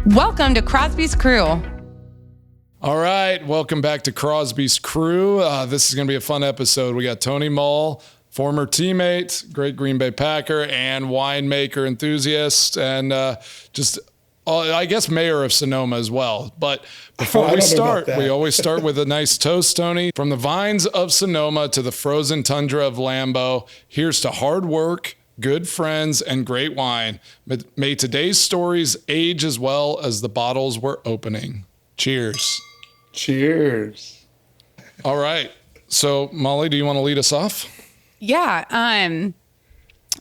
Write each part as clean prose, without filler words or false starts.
Welcome to Crosby's Crew. All right, welcome back to Crosby's Crew. This is going to be a fun episode. We got Tony Moll, former teammate, great Green Bay Packer, and winemaker enthusiast, and I guess mayor of Sonoma as well. But before we start, we always start with a nice toast, Tony. From the vines of Sonoma to the frozen tundra of Lambeau, here's to hard work, good friends, and great wine. May today's stories age as well as the bottles we're opening. Cheers. Cheers. All right. So, Molly, do you want to lead us off? Yeah.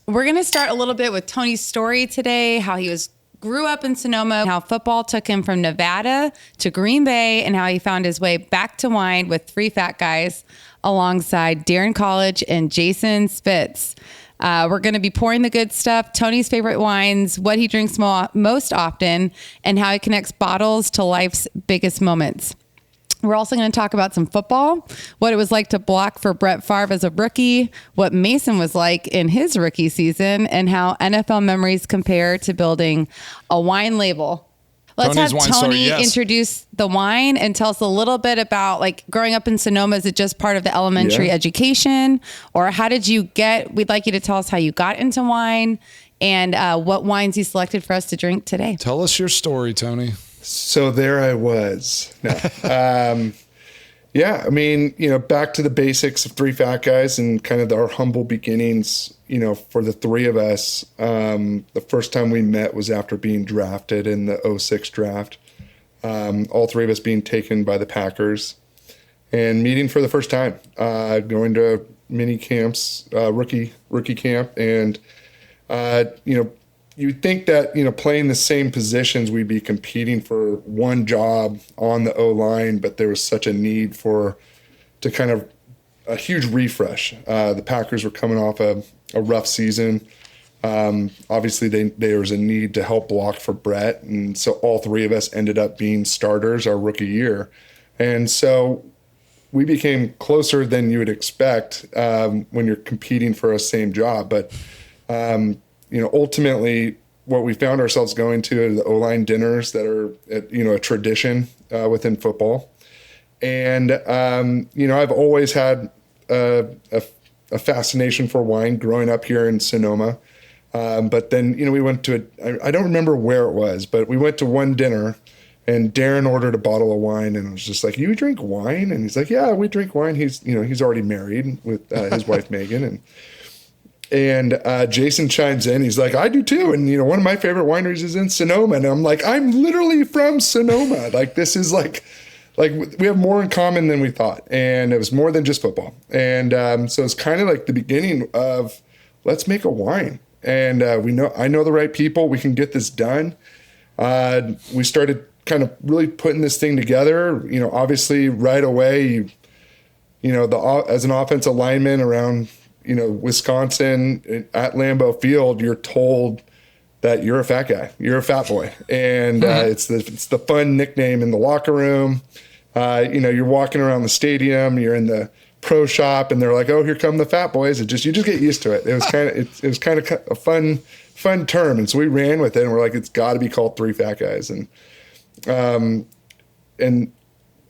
We're going to start a little bit with Tony's story today, how he grew up in Sonoma, how football took him from Nevada to Green Bay, and how he found his way back to wine with three fat guys alongside Darren College and Jason Spitz. We're going to be pouring the good stuff, Tony's favorite wines, what he drinks most often, and how he connects bottles to life's biggest moments. We're also going to talk about some football, what it was like to block for Brett Favre as a rookie, what Mason was like in his rookie season, and how NFL memories compare to building a wine label. Let's have Tony introduce the wine and tell us a little bit about growing up in Sonoma. Is it just part of the elementary education, or how did you we'd like you to tell us how you got into wine and what wines you selected for us to drink today. Tell us your story, Tony. So there I was. No. Yeah, I mean, back to the basics of three fat guys and kind of our humble beginnings, for the three of us. The first time we met was after being drafted in the 2006 draft. All three of us being taken by the Packers and meeting for the first time, going to mini camps, rookie camp. And, you'd think that, playing the same positions, we'd be competing for one job on the O-line, but there was such a need to kind of a huge refresh. The Packers were coming off a rough season. Obviously, there was a need to help block for Brett, and so all three of us ended up being starters our rookie year. And so we became closer than you would expect when you're competing for a same job. But ultimately, what we found ourselves going to are the O-line dinners that are, a tradition within football. And, I've always had a fascination for wine growing up here in Sonoma. But then, we went to I don't remember where it was, but we went to one dinner and Darren ordered a bottle of wine and I was just like, you drink wine? And he's like, yeah, we drink wine. He's already married with his wife, Megan. And Jason chimes in. He's like, I do too. And, one of my favorite wineries is in Sonoma. And I'm like, I'm literally from Sonoma. This is like we have more in common than we thought. And it was more than just football. And so it's kind of like the beginning of let's make a wine. And I know the right people. We can get this done. We started kind of really putting this thing together. Obviously right away, as an offensive lineman around Wisconsin at Lambeau Field, you're told that you're a fat guy, you're a fat boy. And it's the fun nickname in the locker room. You're walking around the stadium, you're in the pro shop and they're like, oh, here come the fat boys. You just get used to it. It was kind of a fun term. And so we ran with it and we're like, it's got to be called three fat guys. And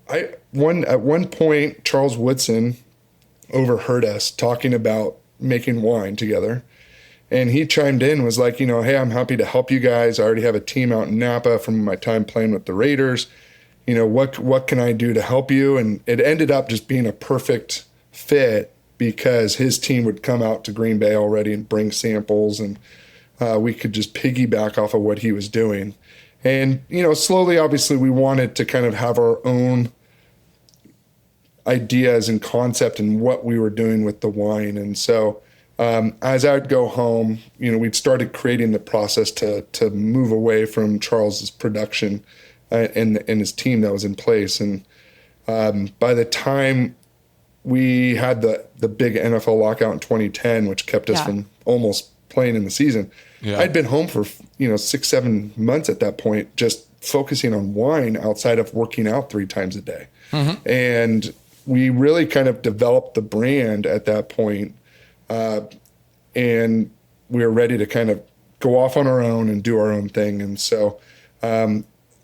at one point, Charles Woodson overheard us talking about making wine together. And he chimed in, was like, hey, I'm happy to help you guys. I already have a team out in Napa from my time playing with the Raiders. What can I do to help you? And it ended up just being a perfect fit because his team would come out to Green Bay already and bring samples and we could just piggyback off of what he was doing. And, slowly, obviously, we wanted to kind of have our own ideas and concept and what we were doing with the wine. And so as I'd go home, we'd started creating the process to move away from Charles's production and his team that was in place. And by the time we had the big NFL lockout in 2010, which kept us from almost playing in the season, I'd been home for 6-7 months at that point, just focusing on wine outside of working out 3 times a day. Mm-hmm. And we really kind of developed the brand at that point, and we were ready to kind of go off on our own and do our own thing. And so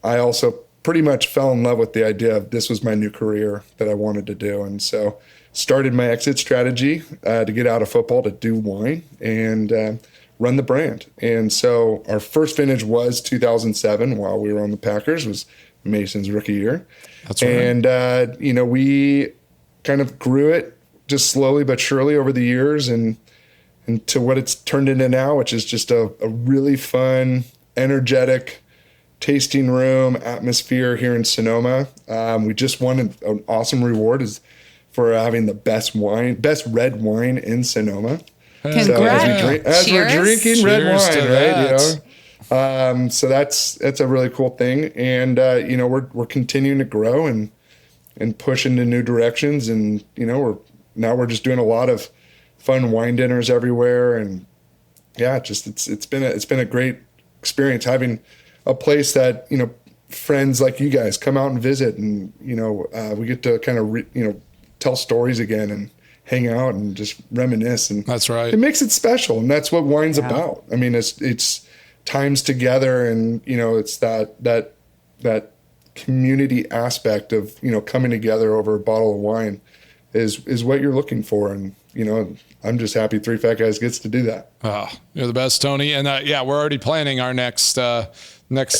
I also pretty much fell in love with the idea of this was my new career that I wanted to do. And so started my exit strategy to get out of football to do wine and run the brand. And so our first vintage was 2007 while we were on the Packers, was Mason's rookie year. That's right. And, we kind of grew it just slowly but surely over the years and to what it's turned into now, which is just a really fun, energetic tasting room atmosphere here in Sonoma. We just won an awesome reward for having the best red wine in Sonoma. Congrats. So as we're drinking red wine, right? So that's a really cool thing. And, we're continuing to grow and push into new directions. And, we're just doing a lot of fun wine dinners everywhere. And yeah, it's been a great experience having a place that, friends like you guys come out and visit and, we get to kind of, tell stories again and hang out and just reminisce. And that's right. It makes it special. And that's what wine's about. I mean, it's times together and, it's that community aspect of, coming together over a bottle of wine is what you're looking for. And, I'm just happy Three Fat Guys gets to do that. Oh, you're the best, Tony. And we're already planning our next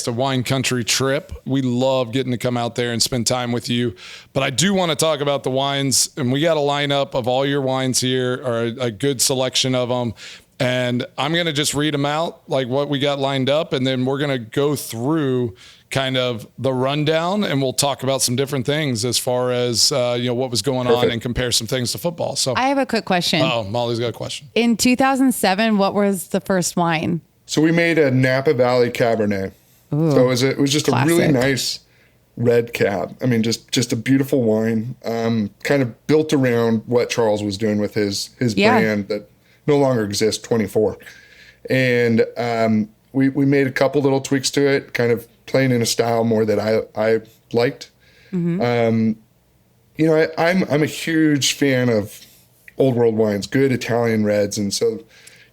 wine country trip. We love getting to come out there and spend time with you. But I do want to talk about the wines, and we got a lineup of all your wines here, or a good selection of them. And I'm going to just read them out, like what we got lined up, and then we're going to go through kind of the rundown, and we'll talk about some different things as far as what was going on and compare some things to football. So I have a quick question. Oh, Molly's got a question. In 2007, what was the first wine? So we made a Napa Valley Cabernet. Ooh, so it was just classic. a really nice red cab. I mean, just a beautiful wine, kind of built around what Charles was doing with his brand that no longer exists, 24. And we made a couple little tweaks to it, kind of playing in a style more that I liked. Mm-hmm. I'm a huge fan of old world wines, good Italian reds, and so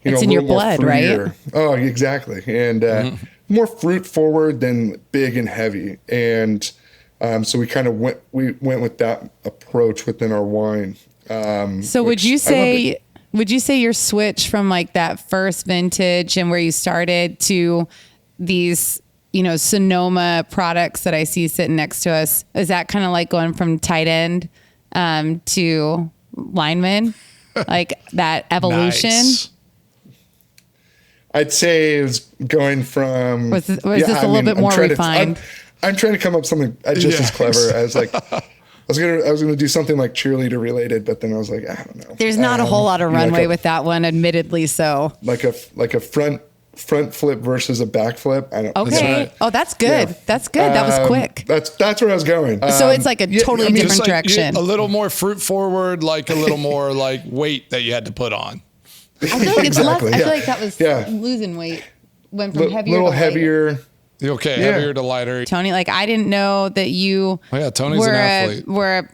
it's in your blood, right? Oh, exactly, and more fruit forward than big and heavy, and so we kind of went with that approach within our wine. So would you say your switch from like that first vintage and where you started to these, Sonoma products that I see sitting next to us, is that kind of like going from tight end to lineman, like that evolution? Nice. I'd say it was going from. Was this a little bit more refined? I'm trying to come up with something just as clever as like. I was gonna do something like cheerleader related, but then I was like, I don't know. There's not a whole lot of runway with that one, admittedly. So like a front flip versus a back flip. I don't. Okay. That's right. Oh, that's good. Yeah. That's good. That was quick. That's where I was going. So it's like a totally different direction. A little more fruit forward, like a little more like weight that you had to put on. I feel like exactly, I feel like that was losing weight. Went from heavier to lighter. Heavier. Okay, heavier to lighter. Tony, like I didn't know that you Tony's an athlete. Were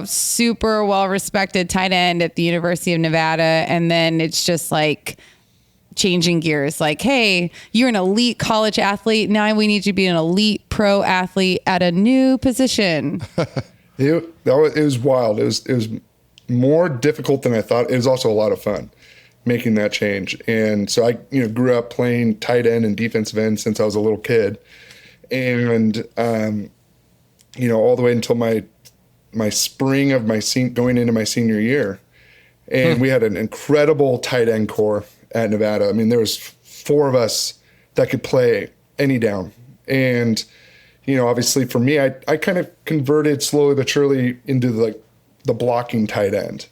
super well respected tight end at the University of Nevada, and then it's just like changing gears. Like, hey, you're an elite college athlete. Now we need you to be an elite pro athlete at a new position. It was wild. It was more difficult than I thought. It was also a lot of fun making that change. And so I, grew up playing tight end and defensive end since I was a little kid. And, all the way until my spring of going into my senior year. And we had an incredible tight end core at Nevada. I mean, there was 4 of us that could play any down. And, obviously for me, I kind of converted slowly but surely into the blocking tight end.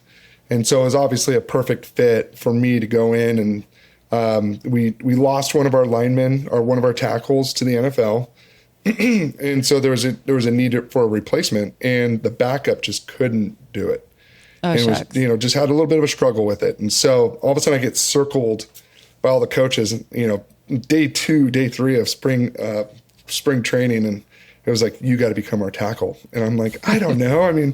And so it was obviously a perfect fit for me to go in, and we lost one of our linemen or one of our tackles to the NFL, and so there was a need for a replacement, and the backup just couldn't do it. Oh, and it was, just had a little bit of a struggle with it, and so all of a sudden I get circled by all the coaches, day 2, day 3 of spring training, and it was like, you got to become our tackle, and I'm like, I don't know, I mean,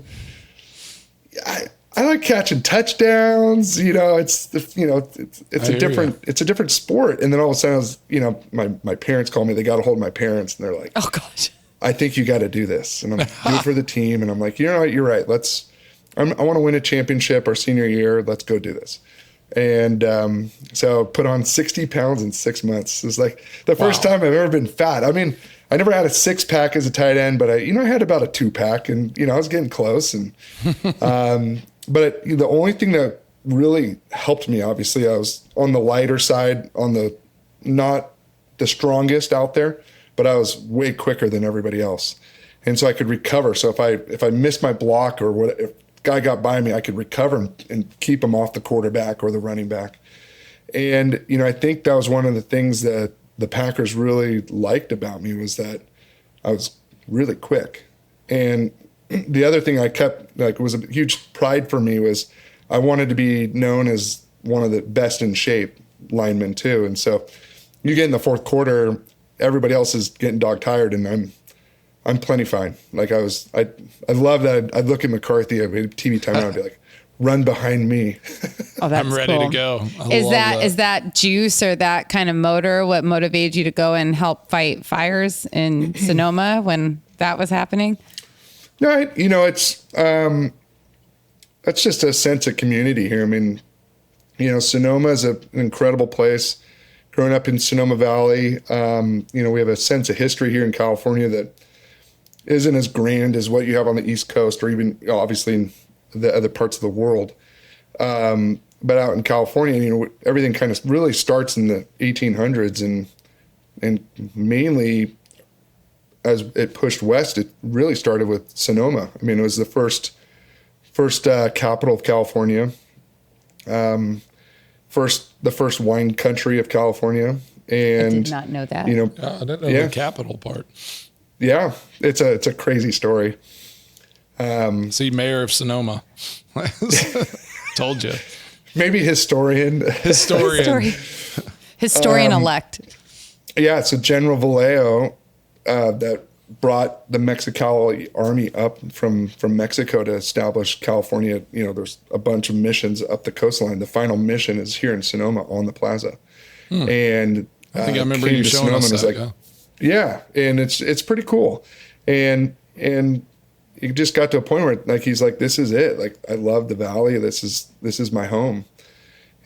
I like catching touchdowns. It's a different sport. And then all of a sudden, my parents call me. They got a hold of my parents, and they're like, "Oh gosh, I think you got to do this." And I'm like, do it for the team. And I'm like, you're right. I want to win a championship our senior year. Let's go do this. And so put on 60 pounds in 6 months. It was like the first time I've ever been fat. I mean, I never had a 6-pack as a tight end, but I had about a 2-pack, and I was getting close. And but the only thing that really helped me, obviously, I was on the lighter side, on the not the strongest out there, but I was way quicker than everybody else, and so I could recover. So if I missed my block or what, if guy got by me, I could recover and keep him off the quarterback or the running back. And I think that was one of the things that the Packers really liked about me, was that I was really quick. And the other thing I kept, was a huge pride for me, was I wanted to be known as one of the best in shape linemen too. And so you get in the fourth quarter, everybody else is getting dog tired, and I'm plenty fine. I love that. I'd look at McCarthy at TV timeout and be like, run behind me. Oh, that's I'm ready cool. to go. Is that juice or that kind of motor what motivated you to go and help fight fires in Sonoma when that was happening? No, it's that's just a sense of community here. I mean, Sonoma is an incredible place. Growing up in Sonoma Valley, we have a sense of history here in California that isn't as grand as what you have on the East Coast, or even obviously in the other parts of the world. But out in California, everything kind of really starts in the 1800s, and mainly as it pushed west, it really started with Sonoma. I mean, it was the first capital of California, the first wine country of California. And I did not know that. I didn't know the capital part. Yeah, it's a crazy story. See, mayor of Sonoma. Told you. Maybe historian. Historian elect. Yeah, so General Vallejo that brought the Mexicali army up from Mexico to establish California. There's a bunch of missions up the coastline. The final mission is here in Sonoma on the plaza. And I think I remember you showing us that. Yeah, and it's pretty cool. And it just got to a point where he's like, this is it. I love the valley. This is my home.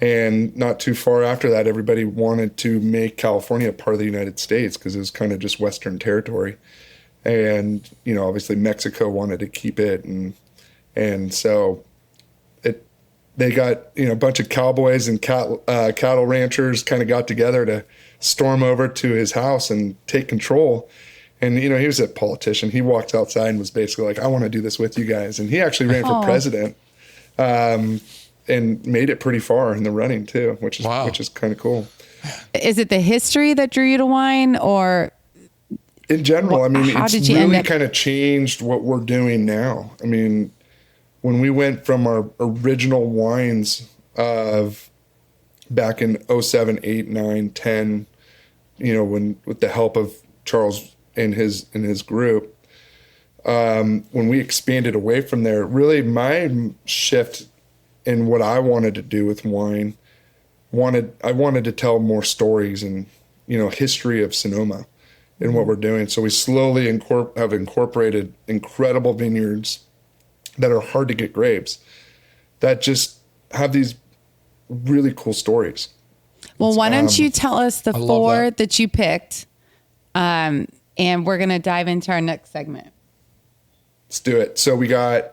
And not too far after that, everybody wanted to make California part of the United States because it was kind of just Western territory. And, obviously Mexico wanted to keep it. And so they got, a bunch of cowboys and cattle ranchers kind of got together to storm over to his house and take control. And, he was a politician. He walked outside and was basically like, I want to do this with you guys. And he actually ran for president and made it pretty far in the running too, which is kind of cool. Is it the history that drew you to wine, or? In general, it's really kind of changed what we're doing now. I mean, when we went from our original wines of back in 07, 8, 9, 10, when with the help of Charles and his group, when we expanded away from there, really my shift in what I wanted to do with wine, I wanted to tell more stories and, history of Sonoma in what we're doing. So we slowly have incorporated incredible vineyards that are hard to get grapes that just have these really cool stories. Well, why don't you tell us the 4 that you picked, and we're going to dive into our next segment. Let's do it. So we have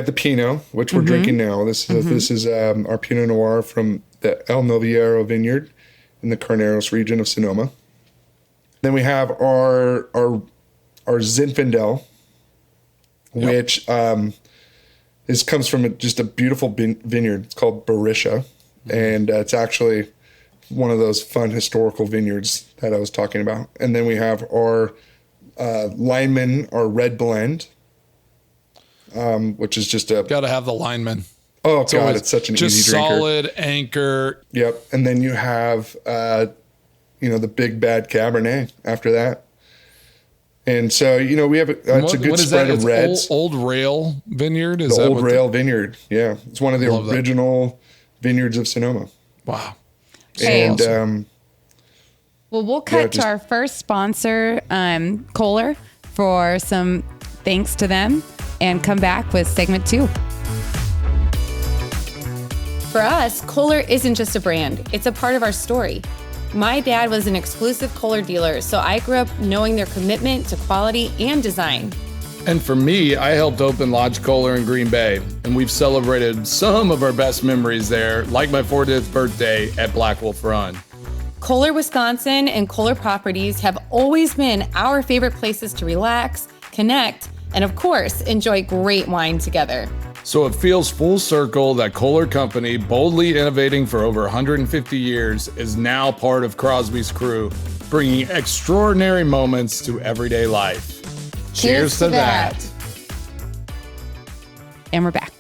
the Pinot, which we're drinking now. This is our Pinot Noir from the El Noviero vineyard in the Carneros region of Sonoma. Then we have our Zinfandel, which comes from just a beautiful vineyard. It's called Barisha, and it's actually one of those fun historical vineyards that I was talking about. And then we have our Lineman, our red blend, which is just got to have the Lineman. Oh God, it's such an easy drinker. Just solid anchor. Yep. And then you have the big bad Cabernet after that. And so, we have it's a good spread of reds. Old Rail Vineyard? Is the Old Rail Vineyard. Yeah. It's one of the original vineyards of Sonoma. Wow. And, awesome. Well, we'll cut to our first sponsor, Kohler, for some thanks to them and come back with segment 2. For us, Kohler isn't just a brand. It's a part of our story. My dad was an exclusive Kohler dealer, so I grew up knowing their commitment to quality and design. And for me, I helped open Lodge Kohler in Green Bay, and we've celebrated some of our best memories there, like my 40th birthday at Black Wolf Run. Kohler, Wisconsin and Kohler properties have always been our favorite places to relax, connect, and of course, enjoy great wine together. So it feels full circle that Kohler Company, boldly innovating for over 150 years, is now part of Crosby's crew, bringing extraordinary moments to everyday life. Cheers to that. And we're back.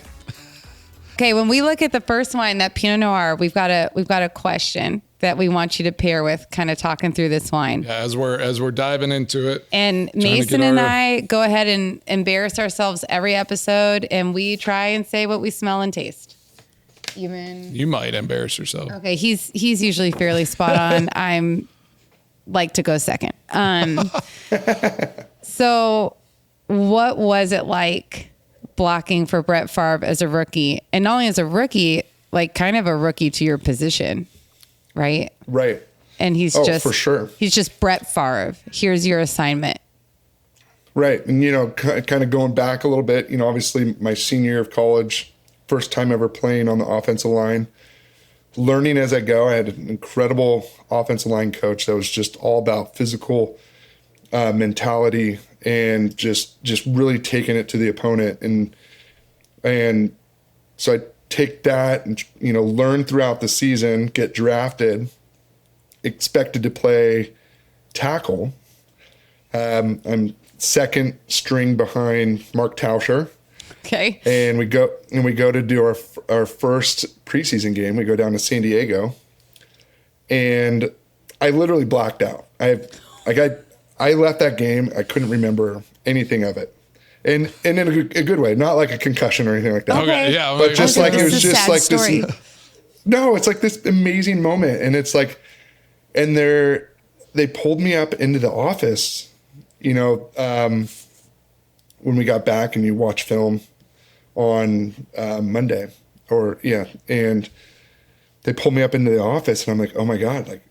Okay, when we look at the first wine, that Pinot Noir, we've got a question that we want you to pair with, kind of talking through this wine. Yeah, as we're diving into it. And Mason and I go ahead and embarrass ourselves every episode, and we try and say what we smell and taste. Even you might embarrass yourself. Okay, he's usually fairly spot on. I'm like to go second. So what was it like blocking for Brett Favre as a rookie? And not only as a rookie, like kind of a rookie to your position, right? Right. And he's for sure. He's just Brett Favre. Here's your assignment. Right. And, kind of going back a little bit, obviously my senior year of college, first time ever playing on the offensive line, learning as I go. I had an incredible offensive line coach that was just all about physical mentality and just really taking it to the opponent. And so I take that and, learn throughout the season, get drafted, expected to play tackle. I'm second string behind Mark Tauscher. Okay. And we go to do our first preseason game. We go down to San Diego, and I literally blacked out. I left that game. I couldn't remember anything of it, and in a good way, not like a concussion or anything like that. Okay, yeah, but just like it was just like story. this. No, it's like this amazing moment, and it's like, and they pulled me up into the office, when we got back, and you watch film on Monday, and they pulled me up into the office, and I'm like, oh my God, like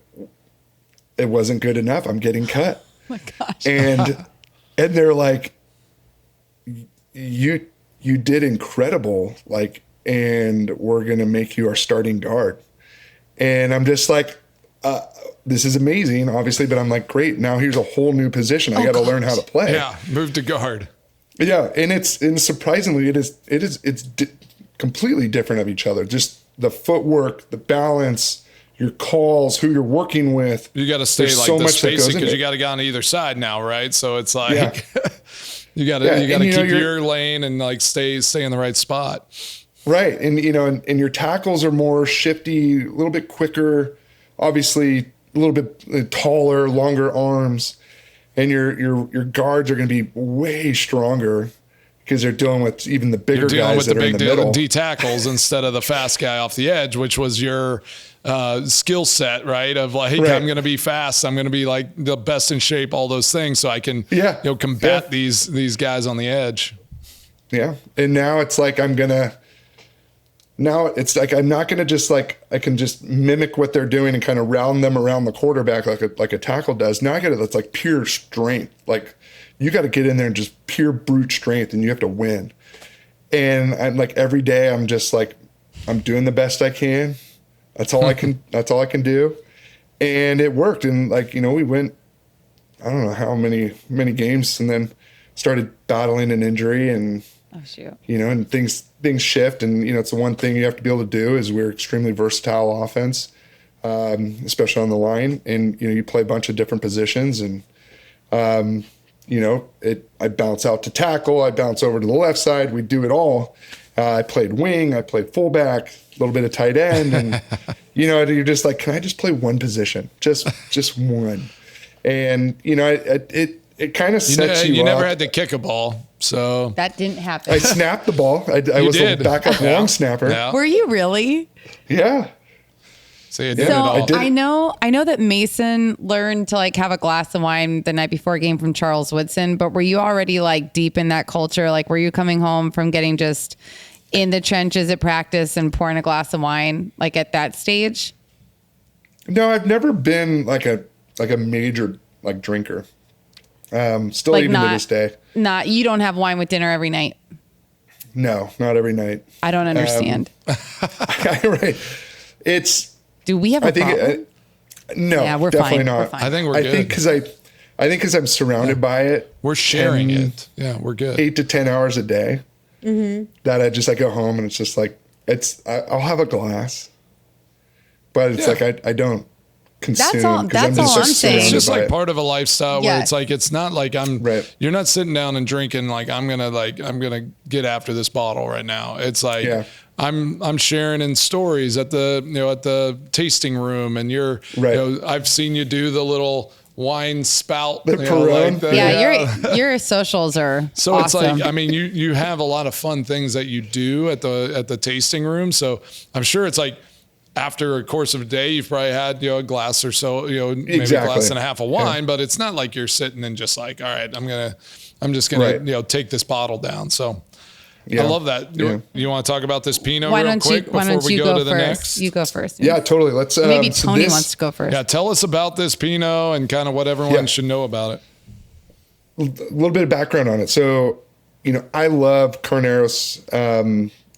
it wasn't good enough. I'm getting cut. Oh my gosh. And they're like, you did incredible, like, and we're going to make you our starting guard. And I'm just like, this is amazing, obviously, but I'm like, great. Now here's a whole new position. I got to learn how to play. Yeah. Move to guard. Yeah. And surprisingly, it's completely different of each other. Just the footwork, the balance, your calls, who you're working with. You got to stay like so this basic because you got to go on either side now, right? So it's like you got to keep your lane and like stay in the right spot. Right. And and your tackles are more shifty, a little bit quicker, obviously a little bit taller, longer arms, and your guards are going to be way stronger because they're dealing with even the bigger guys that are in the middle. D tackles instead of the fast guy off the edge, which was your skill set, right? Of like, hey, right. I'm going to be fast. I'm going to be like the best in shape, all those things. So I can, combat these guys on the edge. Yeah. And now it's like, I'm not going to just like, I can just mimic what they're doing and kind of round them around the quarterback like a tackle does. Now that's like pure strength. Like you got to get in there and just pure brute strength, and you have to win. And I'm like, every day I'm just like, I'm doing the best I can. That's all I can do. And it worked. And like, we went, I don't know how many games, and then started battling an injury, and, and things shift. And, it's the one thing you have to be able to do is we're extremely versatile offense, especially on the line. And, you play a bunch of different positions, and, I bounce out to tackle, I bounce over to the left side. We do it all. I played wing, I played fullback, a little bit of tight end, and you're just like, can I just play one position, just one? And it kind of sets you You up. never had to kick a ball, so That didn't happen. I snapped the ball. I was did. a backup long snapper. Yeah. Were you really? Yeah. So you did So it all. did. I know that Mason learned to like have a glass of wine the night before a game from Charles Woodson, but were you already like deep in that culture? Like, were you coming home from getting just in the trenches at practice and pouring a glass of wine like at that stage? No, I've never been like a major like drinker. Still Like even to this day. You don't have wine with dinner every night. No, not every night. I don't understand. Right. Do we have a I think problem? no, Yeah, we're definitely fine. not. We're fine. I think we're I good. think because I'm surrounded by it. We're sharing 10 it. Yeah, we're good. 8 to 10 hours a day. That I go home and it's just like I'll have a glass, but it's like I don't consume. That's all- 'cause that's just all I'm saying. It's surrounded just by like it. part of a lifestyle where Yeah. it's like it's not like Right. you're not sitting down and drinking like I'm gonna get after this bottle right now. It's like Yeah. I'm sharing in stories at the tasting room, and Right. I've seen you do the little wine spout, The Peroni? Your socials are So awesome. it's like, I mean, you have a lot of fun things that you do at the tasting room. So I'm sure it's like after a course of a day, you've probably had, a glass or so, maybe a glass and a half of wine, but it's not like you're sitting and just like, all right, I'm just going to, Right. take this bottle down. So Yeah. I love that. Yeah. You want to talk about this Pinot why real don't quick why before don't we you go go to the first? next? You go first. Yeah, totally. Let's Maybe so Tony this- wants to go first. Yeah. Tell us about this Pinot and kind of what everyone should know about it. A little bit of background on it. So, I love Carneros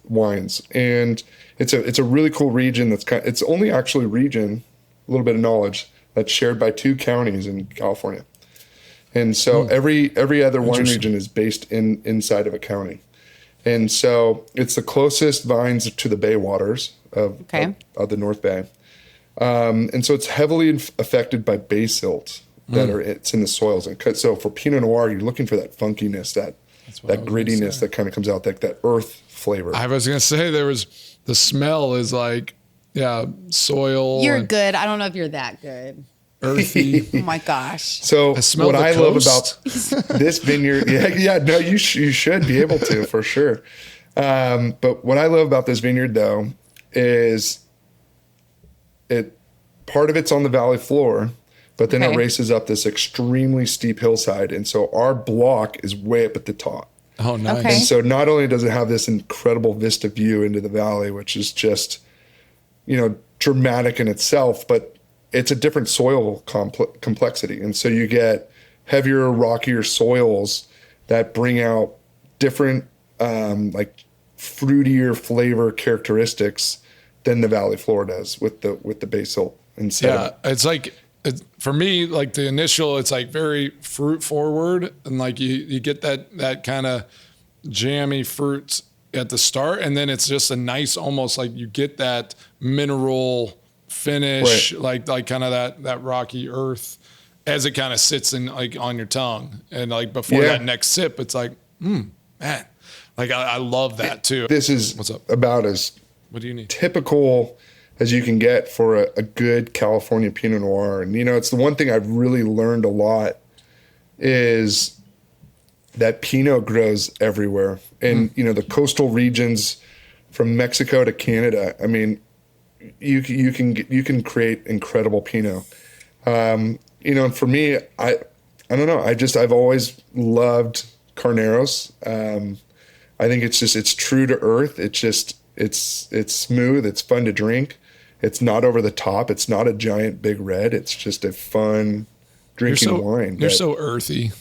wines, and it's a really cool region. It's only actually region, a little bit of knowledge that's shared by 2 counties in California, and so every other wine region is based inside of a county, and so it's the closest vines to the bay waters of the North Bay, and so it's heavily affected by bay silt it's in the soils. And so for Pinot Noir, you're looking for that funkiness, that grittiness that kind of comes out, that earth flavor. I was going to say the smell is like, soil. You're and good. I don't know if you're that good. earthy. Oh my gosh. So smell what the I love coast. about this vineyard, no, you should be able to for sure. But what I love about this vineyard though is part of it's on the valley floor, but then it races up this extremely steep hillside, and so our block is way up at the top. Oh, nice. Okay. And so not only does it have this incredible vista view into the valley, which is just, dramatic in itself, but it's a different soil complexity. And so you get heavier, rockier soils that bring out different, like fruitier flavor characteristics than the valley floor does with the basal and sediment. Yeah, it's like for me, like the initial, it's like very fruit forward, and like you get that kind of jammy fruits at the start, and then it's just a nice, almost like you get that mineral finish, like kind of that rocky earth as it kind of sits in like on your tongue, and like before that next sip, it's like, man, like I love that too. This is What's up? about as What do you need? typical as you can get for a good California Pinot Noir. And, it's the one thing I've really learned a lot is that Pinot grows everywhere. And, the coastal regions from Mexico to Canada, I mean, you can create incredible Pinot. And for me, I don't know. I've always loved Carneros. I think it's true to earth. It's smooth. It's fun to drink. It's not over the top. It's not a giant big red. It's just a fun drinking wine. You're so earthy.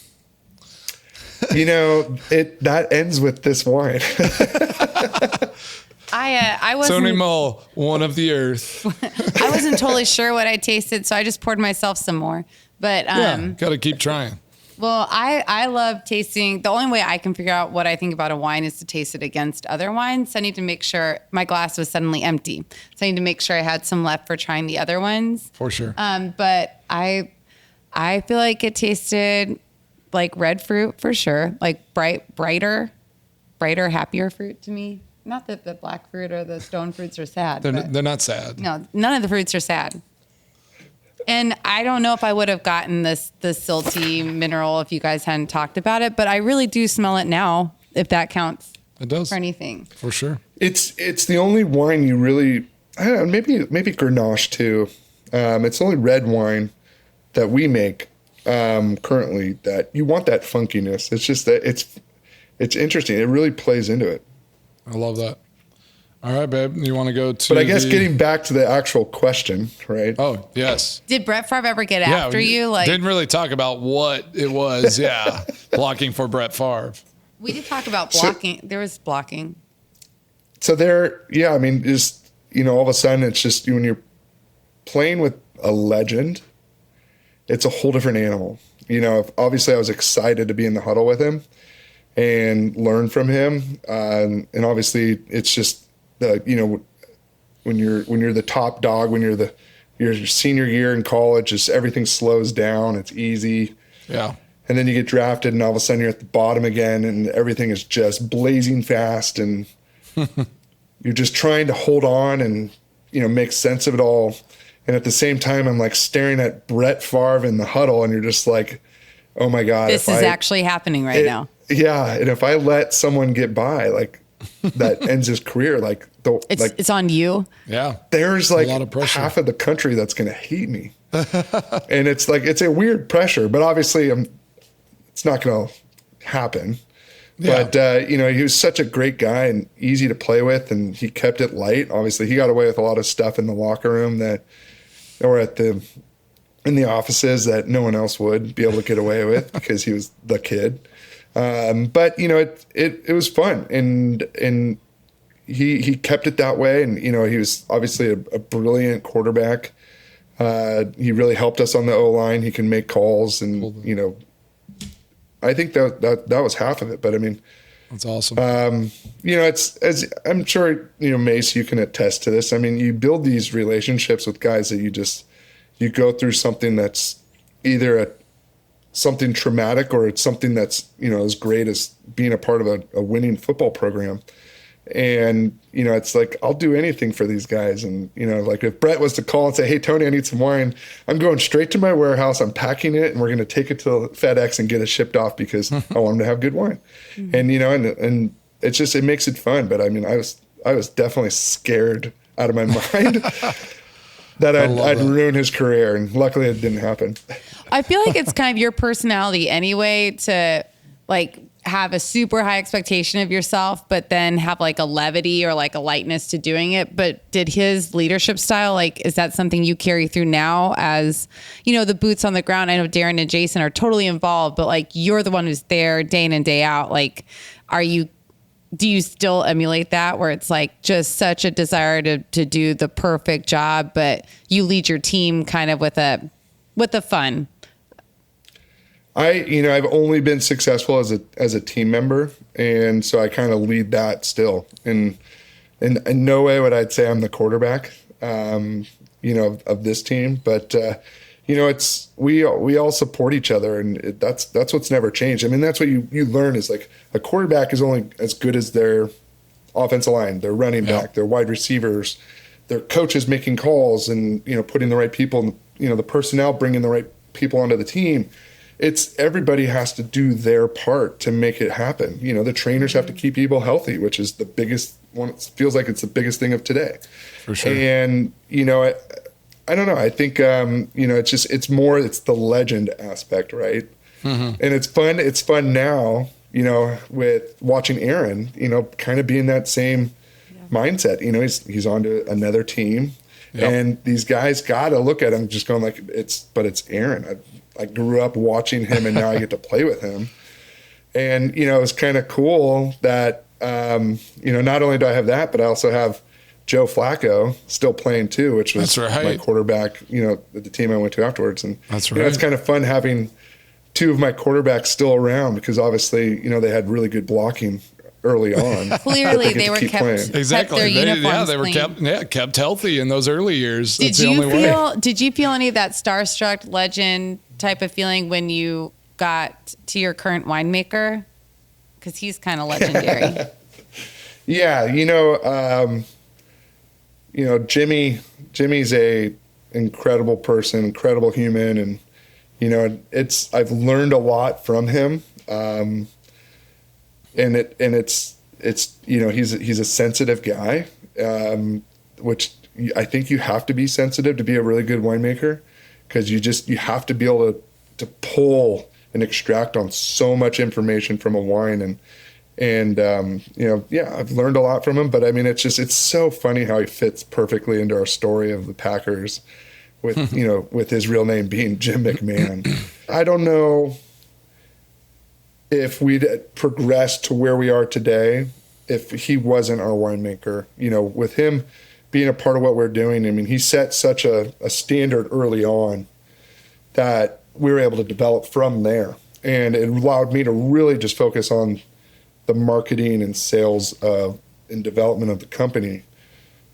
That ends with this wine. I Tony wasn't Moll, one of the earth. I wasn't totally sure what I tasted, so I just poured myself some more. But Got to keep trying. well, I love tasting. The only way I can figure out what I think about a wine is to taste it against other wines. So I need to make sure my glass was suddenly empty. So I need to make sure I had some left for trying the other ones. For sure. But I feel like it tasted like red fruit for sure, like brighter, happier fruit to me. Not that the black fruit or the stone fruits are sad. They're not sad. No, none of the fruits are sad. And I don't know if I would have gotten the silty mineral if you guys hadn't talked about it, but I really do smell it now, if that counts. It does. For anything. For sure. It's the only wine you really, I don't know, maybe Grenache too. It's the only red wine that we make currently that you want that funkiness. It's just that it's interesting. It really plays into it. I love that. All right, babe. You want to go to But I guess getting back to the actual question, right? Oh, yes. Did Brett Favre ever get after you? Like, didn't really talk about what it was. Yeah. Blocking for Brett Favre. We did talk about blocking. There was blocking. So I mean, just, all of a sudden it's just when you're playing with a legend, it's a whole different animal. Obviously I was excited to be in the huddle with him and learn from him. And obviously it's just when you're the top dog, when you're your senior year in college, just everything slows down. It's easy. Yeah. And then you get drafted and all of a sudden you're at the bottom again and everything is just blazing fast and you're just trying to hold on and, make sense of it all. And at the same time, I'm like staring at Brett Favre in the huddle and you're just like, oh my God. This is actually happening right now. Yeah. And if I let someone get by, like that ends his career, it's on you. Yeah. There's a lot of pressure. half of the country that's going to hate me. And it's a weird pressure, but obviously it's not going to happen. Yeah. But, he was such a great guy and easy to play with, and he kept it light. Obviously, he got away with a lot of stuff in the locker room or in the offices that no one else would be able to get away with because he was the kid. But, it was fun, and he kept it that way. And, he was obviously a brilliant quarterback. He really helped us on the O-line. He can make calls and, I think that was half of it, but I mean, that's awesome. It's, as I'm sure, Mace, you can attest to this. I mean, you build these relationships with guys that you go through something that's either something traumatic or it's something that's, as great as being a part of a winning football program. And, it's like, I'll do anything for these guys. And, like if Brett was to call and say, hey, Tony, I need some wine, I'm going straight to my warehouse. I'm packing it and we're going to take it to FedEx and get it shipped off because I want them to have good wine. Mm-hmm. And it's just, it makes it fun. But I mean, I was definitely scared out of my mind that I'd ruin his career. And luckily it didn't happen. I feel like it's kind of your personality anyway to like have a super high expectation of yourself, but then have like a levity or like a lightness to doing it. But did his leadership style, like, is that something you carry through now as, the boots on the ground? I know Darren and Jason are totally involved, but like you're the one who's there day in and day out. Like, do you still emulate that where it's like just such a desire to do the perfect job, but you lead your team kind of with the fun? I've only been successful as a team member, and so I kind of lead that still. And in no way would I say I'm the quarterback, of this team. But it's we all support each other, and that's what's never changed. I mean, that's what you learn is like a quarterback is only as good as their offensive line, their running back, their wide receivers, their coaches making calls, and putting the right people, the personnel bringing the right people onto the team. It's everybody has to do their part to make it happen. The trainers have to keep people healthy, which is the biggest one. It feels like it's the biggest thing of today. For sure. And, I don't know. I think, it's the legend aspect, right? Mm-hmm. And it's fun. It's fun now, with watching Aaron, kind of be in that same mindset. He's on to another team. Yep. And these guys got to look at him just going like, it's Aaron. I grew up watching him and now I get to play with him. And, it was kind of cool that, not only do I have that, but I also have Joe Flacco still playing too, which was my quarterback, at the team I went to afterwards. And that's right. It's kind of fun having two of my quarterbacks still around because obviously, they had really good blocking early on. Clearly they were kept exactly. Kept their uniforms they were clean. kept healthy in those early years. Did you feel any of that starstruck legend type of feeling when you got to your current winemaker? Because he's kind of legendary. Yeah, Jimmy's incredible person, incredible human. And, you know, I've learned a lot from him. And it's, you know, he's a sensitive guy, which I think you have to be sensitive to be a really good winemaker, because you have to be able to pull and extract on so much information from a wine. And you know, yeah, I've learned a lot from him, but I mean, it's so funny how he fits perfectly into our story of the Packers with, you know, with his real name being Jim McMahon. I don't know if we'd progressed to where we are today if he wasn't our winemaker. You know, with him being a part of what we're doing, I mean, he set such a standard early on that we were able to develop from there. And it allowed me to really just focus on the marketing and sales and development of the company,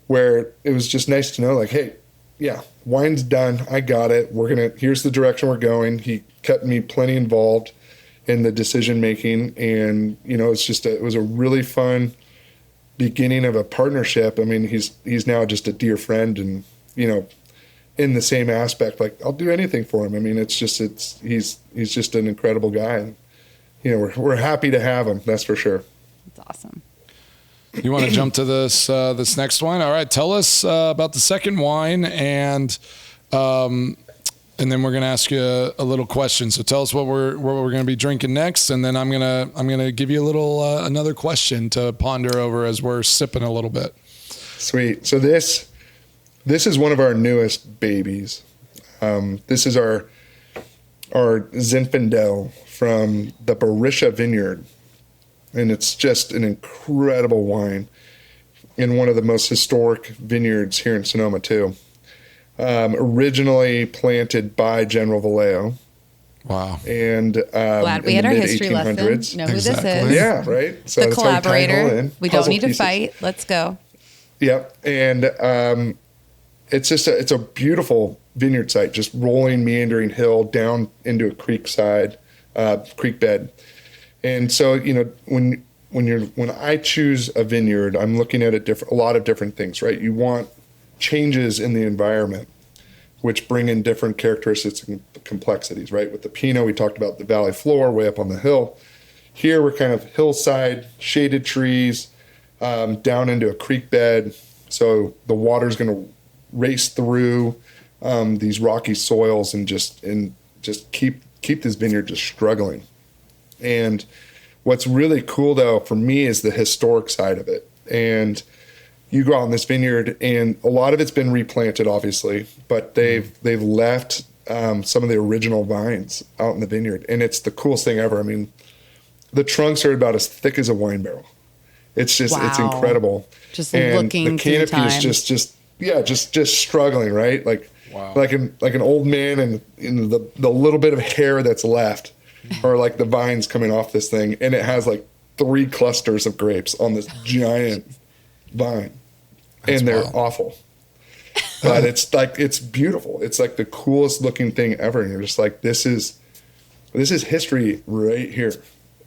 where it was just nice to know, like, hey, yeah, wine's done. I got it. Here's the direction we're going. He kept me plenty involved in the decision making. And, you know, it was a really fun beginning of a partnership. I mean, he's now just a dear friend, and, you know, in the same aspect, like, I'll do anything for him. I mean, he's just an incredible guy. You know, we're happy to have him. That's for sure. That's awesome. You want to jump to this next wine? All right. Tell us about the second wine, and then we're going to ask you a little question. So tell us what we're going to be drinking next, and then I'm gonna give you a little another question to ponder over as we're sipping a little bit. Sweet. So this is one of our newest babies. This is our Zinfandel from the Favre-era vineyard. And it's just an incredible wine in one of the most historic vineyards here in Sonoma too. Originally planted by General Vallejo. Wow. And glad we had our history lesson. Know who this is. Yeah, right. So the collaborator. We don't need to fight. Let's go. Yep. And it's a beautiful vineyard site, just rolling, meandering hill down into a creek bed. And so, you know, when I choose a vineyard, I'm looking at a lot of different things, right? You want changes in the environment, which bring in different characteristics and complexities, right? With the Pinot, we talked about the valley floor way up on the hill. Here, we're kind of hillside, shaded trees, down into a creek bed. So the water's going to race through these rocky soils and just keep this vineyard just struggling. And what's really cool, though, for me is the historic side of it. And you go out in this vineyard, and a lot of it's been replanted, obviously, but they've left some of the original vines out in the vineyard. And it's the coolest thing ever. I mean, the trunks are about as thick as a wine barrel. It's just, It's incredible. Just and looking the through canopy time. is just struggling, right? Like, wow. like an old man, and the little bit of hair that's left, or like the vines coming off this thing, and it has like 3 clusters of grapes on this giant vine. That's and they're wild. awful. But it's beautiful. It's like the coolest looking thing ever. And you're just like, this is history right here.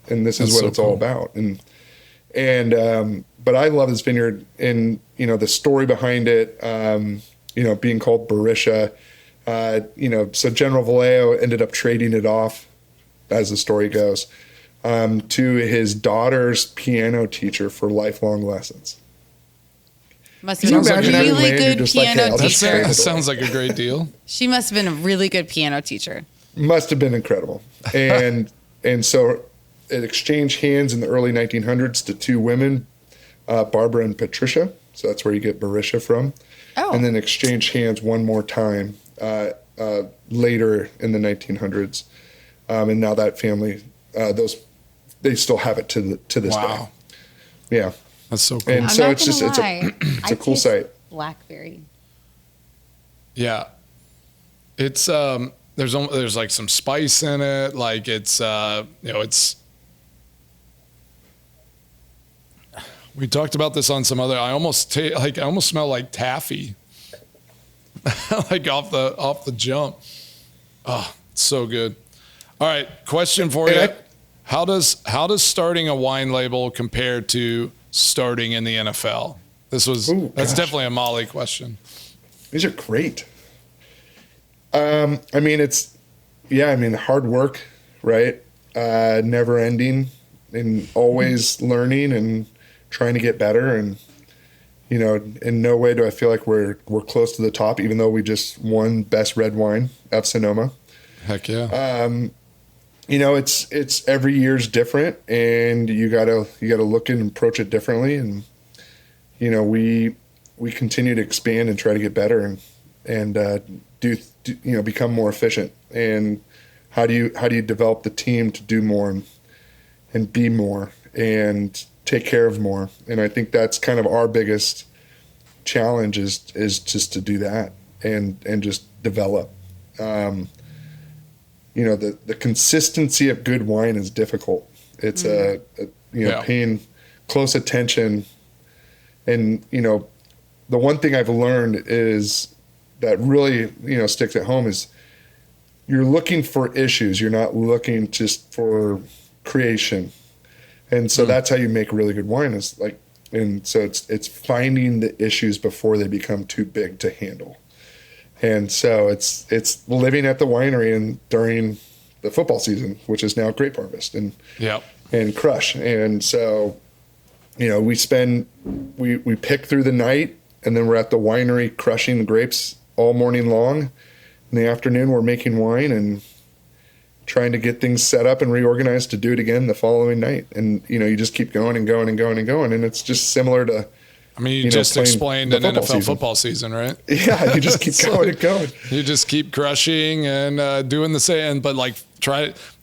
And this is what it's all about. And but I love this vineyard, and, you know, the story behind it, you know, being called Favre-era, you know, so General Vallejo ended up trading it off, as the story goes, to his daughter's piano teacher for lifelong lessons. Must have been a really good piano teacher. That sounds like a great deal. She must have been a really good piano teacher. Must have been incredible. And so it exchanged hands in the early 1900s to 2 women, Barbara and Patricia. So that's where you get Favre-era from. Oh. And then exchanged hands one more time later in the 1900s. And now that family, they still have it to this Wow. day. Yeah. That's so cool. And so it's a cool site. Blackberry. Yeah. It's there's like some spice in it. Like it's it's. We talked about this on some other. I almost smell like taffy. Like off the jump. Oh, it's so good. All right, question for you. How does starting a wine label compare to starting in the NFL? That's definitely a Molly question. These are great. I mean, hard work, right? Never ending and always learning and trying to get better. And, in no way do I feel like we're close to the top, even though we just won best red wine at Sonoma. Heck yeah. It's every year's different, and you gotta look and approach it differently. And, we continue to expand and try to get better and become more efficient. And how do you develop the team to do more and be more and take care of more? And I think that's kind of our biggest challenge is just to do that and just develop. The consistency of good wine is difficult. It's paying close attention. And, the one thing I've learned is that really, sticks at home is you're looking for issues. You're not looking just for creation. And so that's how you make really good wine and so it's finding the issues before they become too big to handle. And so it's living at the winery and during the football season, which is now Grape Harvest and Crush. And so, we pick through the night, and then we're at the winery crushing the grapes all morning long. In the afternoon, we're making wine and trying to get things set up and reorganized to do it again the following night. And, you just keep going and going and going and going. And it's just similar to, you just explained an NFL football season, right? Yeah, you just keep going and going. You just keep crushing and doing the same, but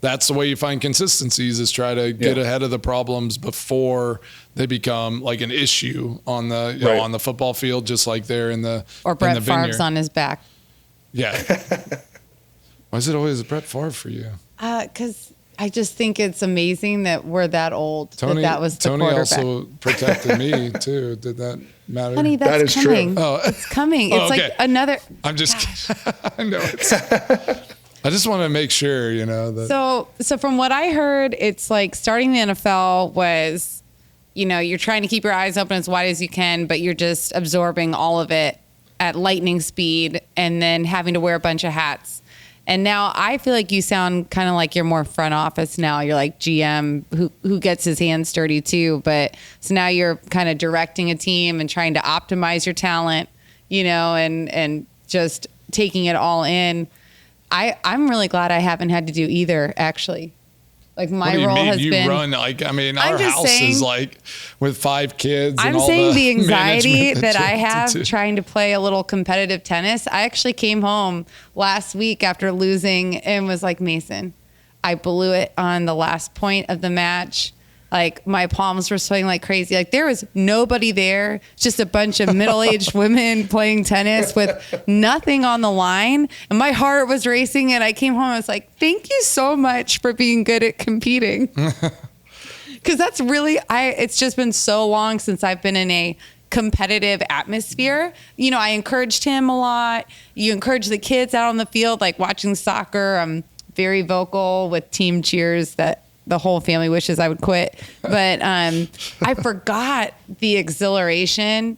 that's the way you find consistencies is try to get ahead of the problems before they become like an issue on the on the football field, just like they're in the or Brett Favre's on his back. Yeah. Why is it always Brett Favre for you? Because I just think it's amazing that we're that old. Tony, that was the Tony quarterback. also protected me too. Did that matter? Honey, that's that is coming. true. Oh, it's coming. It's okay. like another. I'm just kidding. I know I just want to make sure, that. So from what I heard, it's like starting the NFL was, you're trying to keep your eyes open as wide as you can, but you're just absorbing all of it at lightning speed and then having to wear a bunch of hats. And now I feel like you sound kind of like you're more front office now. You're like GM who gets his hands dirty too. But so now you're kind of directing a team and trying to optimize your talent, and just taking it all in. I'm really glad I haven't had to do either, actually. Like my role has been. Run our house is like with 5 kids. I'm saying the anxiety that I have trying to play a little competitive tennis. I actually came home last week after losing and was like, Mason, I blew it on the last point of the match. Like my palms were sweating like crazy. Like there was nobody there, just a bunch of middle-aged women playing tennis with nothing on the line. And my heart was racing. And I came home, I was like, thank you so much for being good at competing. Because that's really, it's just been so long since I've been in a competitive atmosphere. I encouraged him a lot. You encourage the kids out on the field, like watching soccer. I'm very vocal with team cheers that the whole family wishes I would quit. But I forgot the exhilaration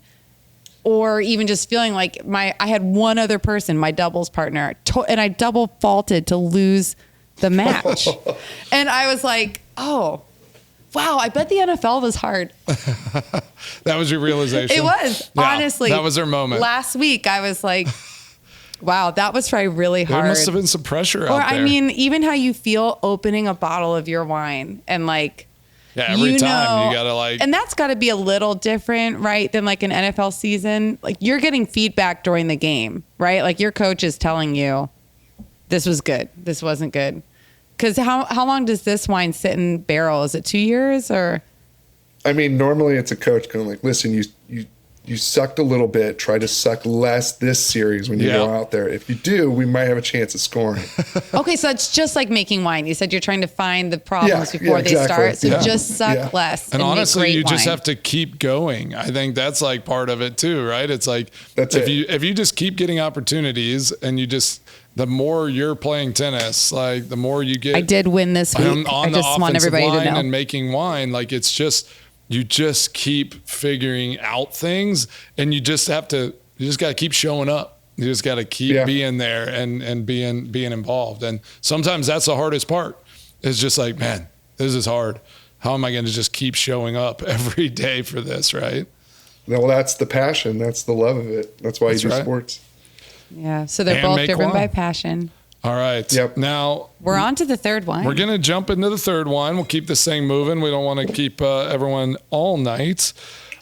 or even just feeling like I had one other person, my doubles partner, and I double faulted to lose the match. And I was like, oh, wow, I bet the NFL was hard. That was your realization? It was, honestly. That was her moment. Last week, I was like, wow, that was probably really hard. There must have been some pressure out there. Or, even how you feel opening a bottle of your wine and every time you gotta and that's got to be a little different, right? Than like an NFL season. Like you're getting feedback during the game, right? Like your coach is telling you this was good, this wasn't good. Because how long does this wine sit in barrel? Is it 2 years or? Normally it's a coach going like, listen, you sucked a little bit. Try to suck less this series when you go out there. If you do, we might have a chance of scoring. Okay, so it's just like making wine. You said you're trying to find the problems before they start. So just suck less. And honestly, you just wine. have to keep going. I think that's like part of it too, right? It's like if you just keep getting opportunities and the more you're playing tennis, like the more you get. I did win this week. On I just want everybody to know. And making wine, like it's just. You just keep figuring out things and you just got to keep showing up. You just got to keep being there and being involved. And sometimes that's the hardest part. It's just like, man, this is hard. How am I going to just keep showing up every day for this, right? Well, that's the passion. That's the love of it. That's why you do sports. Yeah. So they're both driven by passion. All right. Yep. Now we're on to the third wine. We're going to jump into the third wine. We'll keep this thing moving. We don't want to keep everyone all night.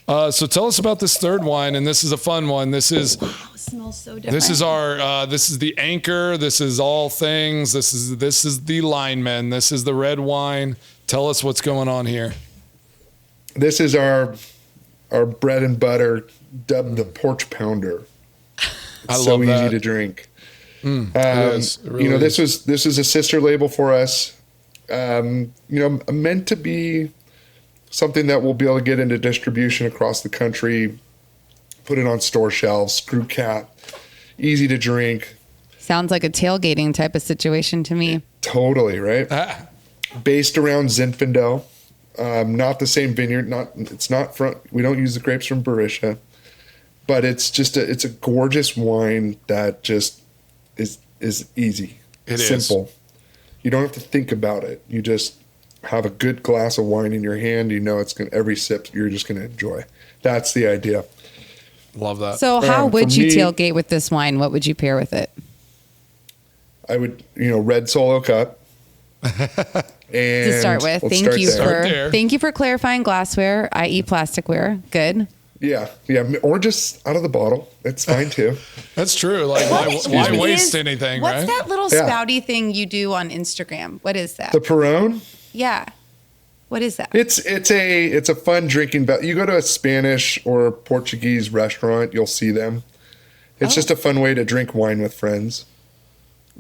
So tell us about this third wine, and this is a fun one. This is it smells so different. This is our this is the Anchor. This is all things. This is the Lineman. This is the red wine. Tell us what's going on here. This is our bread and butter, dubbed the Porch Pounder. I so love that. Easy to drink. It is. It really this is a sister label for us. Meant to be something that we'll be able to get into distribution across the country, put it on store shelves, screw cap, easy to drink. Sounds like a tailgating type of situation to me. Totally, right? Based around Zinfandel. Not the same vineyard. We don't use the grapes from Barisha, but it's a gorgeous wine that just is easy. It's simple. You don't have to think about it. You just have a good glass of wine in your hand. You know every sip you're just gonna enjoy. That's the idea. Love that. So how would you tailgate with this wine? What would you pair with it? I would, red Solo cup. And to start with, thank you for clarifying glassware, i.e. plasticware. Good. Yeah, or just out of the bottle. It's fine too. That's true. Like, why waste anything, what's right? What's that little spouty thing you do on Instagram? What is that? The Perón? Yeah. What is that? It's a fun drinking. You go to a Spanish or Portuguese restaurant, you'll see them. It's just a fun way to drink wine with friends.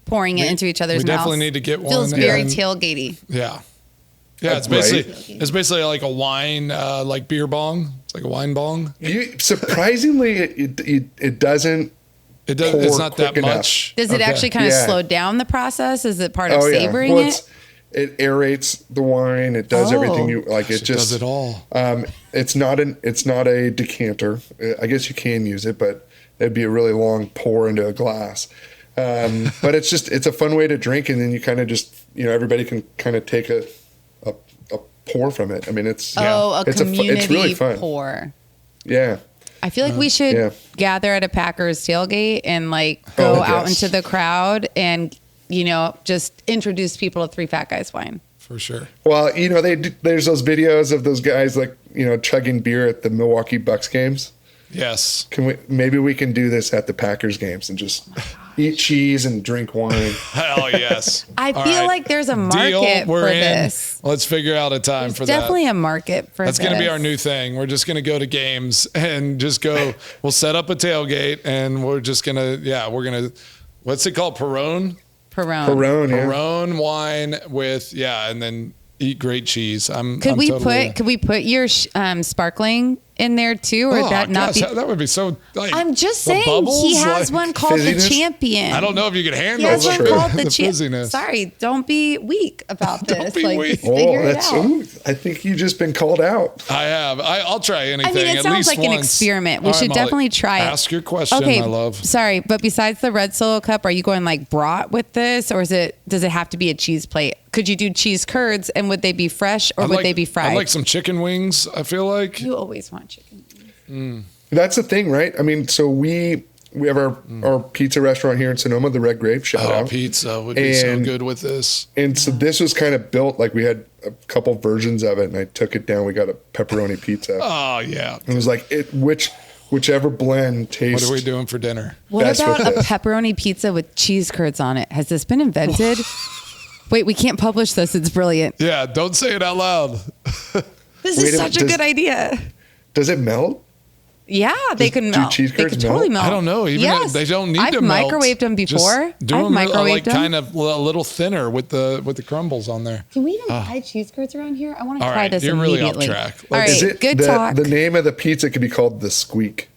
Pouring it into each other's mouths. We definitely need to get one. Feels very tailgatey. Yeah. Yeah, it's basically like a wine, like beer bong. It's like a wine bong. Surprisingly, it doesn't. It's not that much. Does it actually kind of slow down the process? Is it part of savoring it? It aerates the wine. It does everything you like. It just does it all. It's not a decanter. I guess you can use it, but it'd be a really long pour into a glass. But it's a fun way to drink, and then you kind of just everybody can kind of take a pour from it. I mean, it's community it's really fun. Pour. Yeah. I feel like we should gather at a Packers tailgate and go out into the crowd and just introduce people to Three Fat Guys wine. For sure. Well, there's those videos of those guys chugging beer at the Milwaukee Bucks games. Yes. Maybe we can do this at the Packers games and just eat cheese and drink wine. Hell yes. I feel like there's a market for this. Let's figure out a time for that. Definitely a market for this. That's going to be our new thing. We're just going to go to games and just go. We'll set up a tailgate and we're just going to, what's it called? Perón? Perón wine with, and then eat great cheese. Could we put your sparkling in there too, or that would be so. I'm just saying, he has one called fizziness? the Champion. I don't know if you can handle he has one called the fizziness. Sorry, don't be weak about this. Don't be weak. Figure it out. I think you've just been called out. I have. I'll try anything. I mean, it sounds like an experiment. We should definitely try it. Ask your question, my love. Sorry, but besides the red Solo cup, are you going brat with this, or does it have to be a cheese plate? Could you do cheese curds, and would they be fresh or would they be fried? I like some chicken wings. I feel like you always want chicken wings. That's the thing, right? I mean, so we have our pizza restaurant here in Sonoma, the Red Grape. Shout out. Pizza would be so good with this. And so this was kind of built we had a couple versions of it, and I took it down. We got a pepperoni pizza. Oh yeah. It was whichever blend tastes. What are we doing for dinner? What about a pepperoni pizza with cheese curds on it? Has this been invented? Wait, we can't publish this. It's brilliant. Yeah, don't say it out loud. This is such a good idea. Does it melt? Yeah, they can melt. Do cheese curds they could totally melt? I don't know. They don't need to melt. I've microwaved them before. I've microwaved them. Kind of a little thinner with the crumbles on there. Can we even buy cheese curds around here? I want to try this you're immediately. Really off track. All right, good talk. The name of the pizza could be called the Squeak.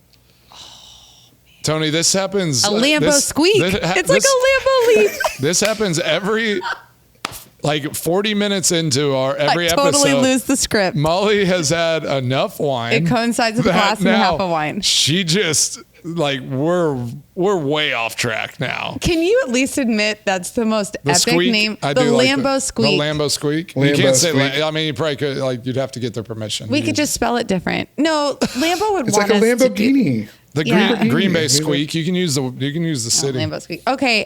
Tony, this happens. A Lambo squeak. It's like a Lambo leaf. This happens every 40 minutes into every episode. I totally lose the script. Molly has had enough wine. It coincides with a glass and a half of wine. She just like we're way off track now. Can you at least admit that's the most epic Squeak, name? I The do like Lambo Squeak. The Lambo Squeak. Lambo You can't say. Squeak. I mean, you probably could. Like, you'd have to get their permission. We could just spell it different. No, Lambo would It's want like a us to do Lamborghini. The Yeah. Green Bay Squeak. You can use the city. Lambo Squeak. Okay,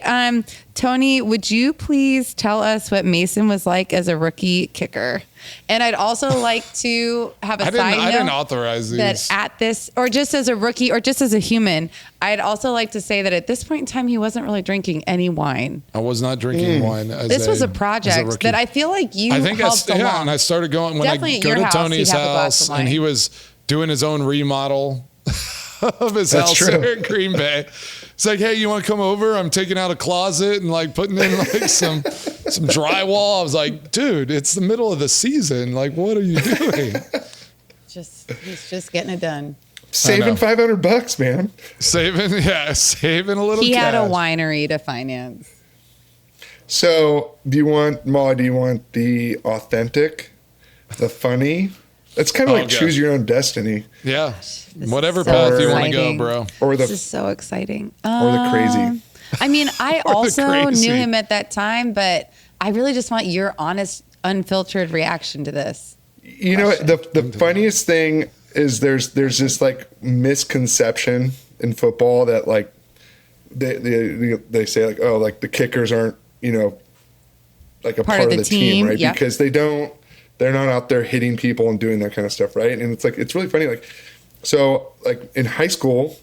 Tony, would you please tell us what Mason was like as a rookie kicker? And I'd also like to have a side note. I didn't authorize these. That at this, or just as a rookie, or just as a human, I'd also like to say that at this point in time, he wasn't really drinking any wine. I was not drinking wine. This was a project that I feel like you helped along. Yeah, and I started going when Definitely I at go your to house, Tony's you'd have a glass house, of wine. and he was doing his own remodel of his That's house true. here in Green Bay. It's like, hey, you want to come over? I'm taking out a closet and like putting in like some drywall. I was like, dude, it's the middle of the season. Like, what are you doing? He's just getting it done. Saving $500, man. saving a little He cash. had a winery to finance. So, Molly, do you want the authentic, the funny? It's kind of like Okay. choose your own destiny, Yeah. This Whatever is so path you want to go, exciting. bro. or This the is so exciting. or the crazy. I mean, I also crazy. knew him at that time, but I really just want your honest, unfiltered reaction to this. You know, the funniest thing is there's this like misconception in football that like they say like, oh, like the kickers aren't, like a part of the team, right? Yep. Because they're not out there hitting people and doing that kind of stuff, right? And it's like, it's really funny. Like, so like in high school,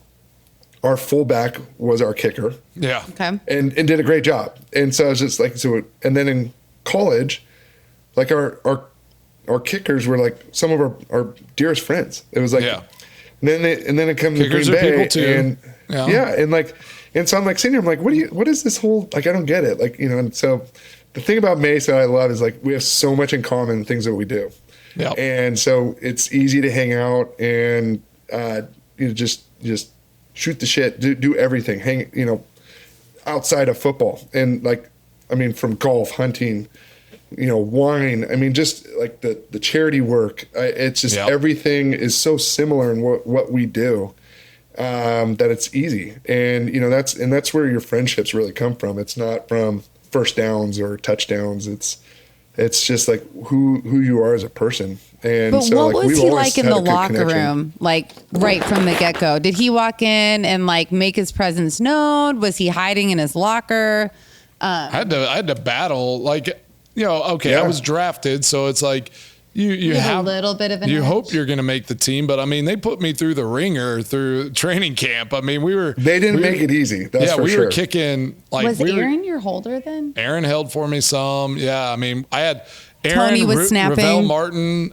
our fullback was our kicker Yeah. Okay. and did a great job. And so I was just like, and then in college, like our kickers were like some of our dearest friends. It was like, Yeah. and then it comes to Kickers Green are Bay, people too. and Yeah. and so I'm like sitting here, I'm like, what is this whole, like, I don't get it. Like, and so the thing about Mace that I love is like, we have so much in common in things that we do. Yeah. And so it's easy to hang out and, just shoot the shit, do everything, hang, outside of football. And like, I mean, from golf, hunting, wine, I mean, just like the charity work, it's just Yep. everything is so similar in what we do, that it's easy. And, that's where your friendships really come from. It's not from first downs or touchdowns. It's just like who you are as a person. And But so what like was we've he always like in had the a good locker connection. room, like right from the get go? Did he walk in and like make his presence known? Was he hiding in his locker? I had to battle, like, okay, Yeah. I was drafted, so it's like you Give have a little bit of an you edge. hope you're going to make the team, but I mean, they put me through the ringer through training camp. I mean, They didn't make it easy. That's for we sure. were kicking like Was Aaron your holder then? Aaron held for me some. Yeah, I mean, I had Aaron, Tony was snapping. Ravel Martin,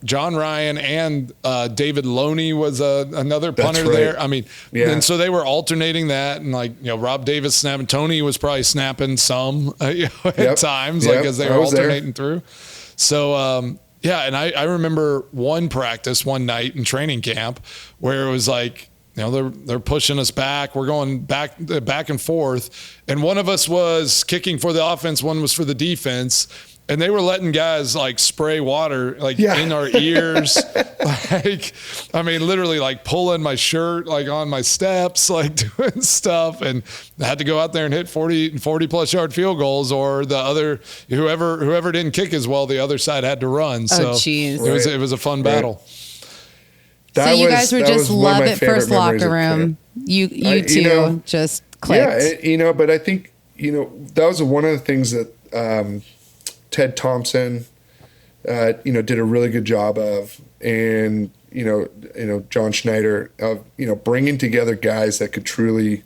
John Ryan, and David Loney was another punter right. there. I mean, Yeah. and so they were alternating that, and like Rob Davis snapping. Tony was probably snapping some at Yep. times, Yep. like as they I were was there. alternating through. So and I remember one practice one night in training camp where it was like, they're pushing us back. We're going back and forth. And one of us was kicking for the offense. One was for the defense. And they were letting guys like spray water in our ears. Literally like pulling my shirt, like on my steps, like doing stuff. And I had to go out there and hit 40 plus yard field goals, or the other, whoever didn't kick as well, the other side had to run. So jeez. it was a fun battle. So you guys were that just was one of love my at favorite first memories locker of room. camp. You two just clicked. Yeah, but I think, that was one of the things that Ted Thompson, did a really good job of, and John Schneider of bringing together guys that could truly.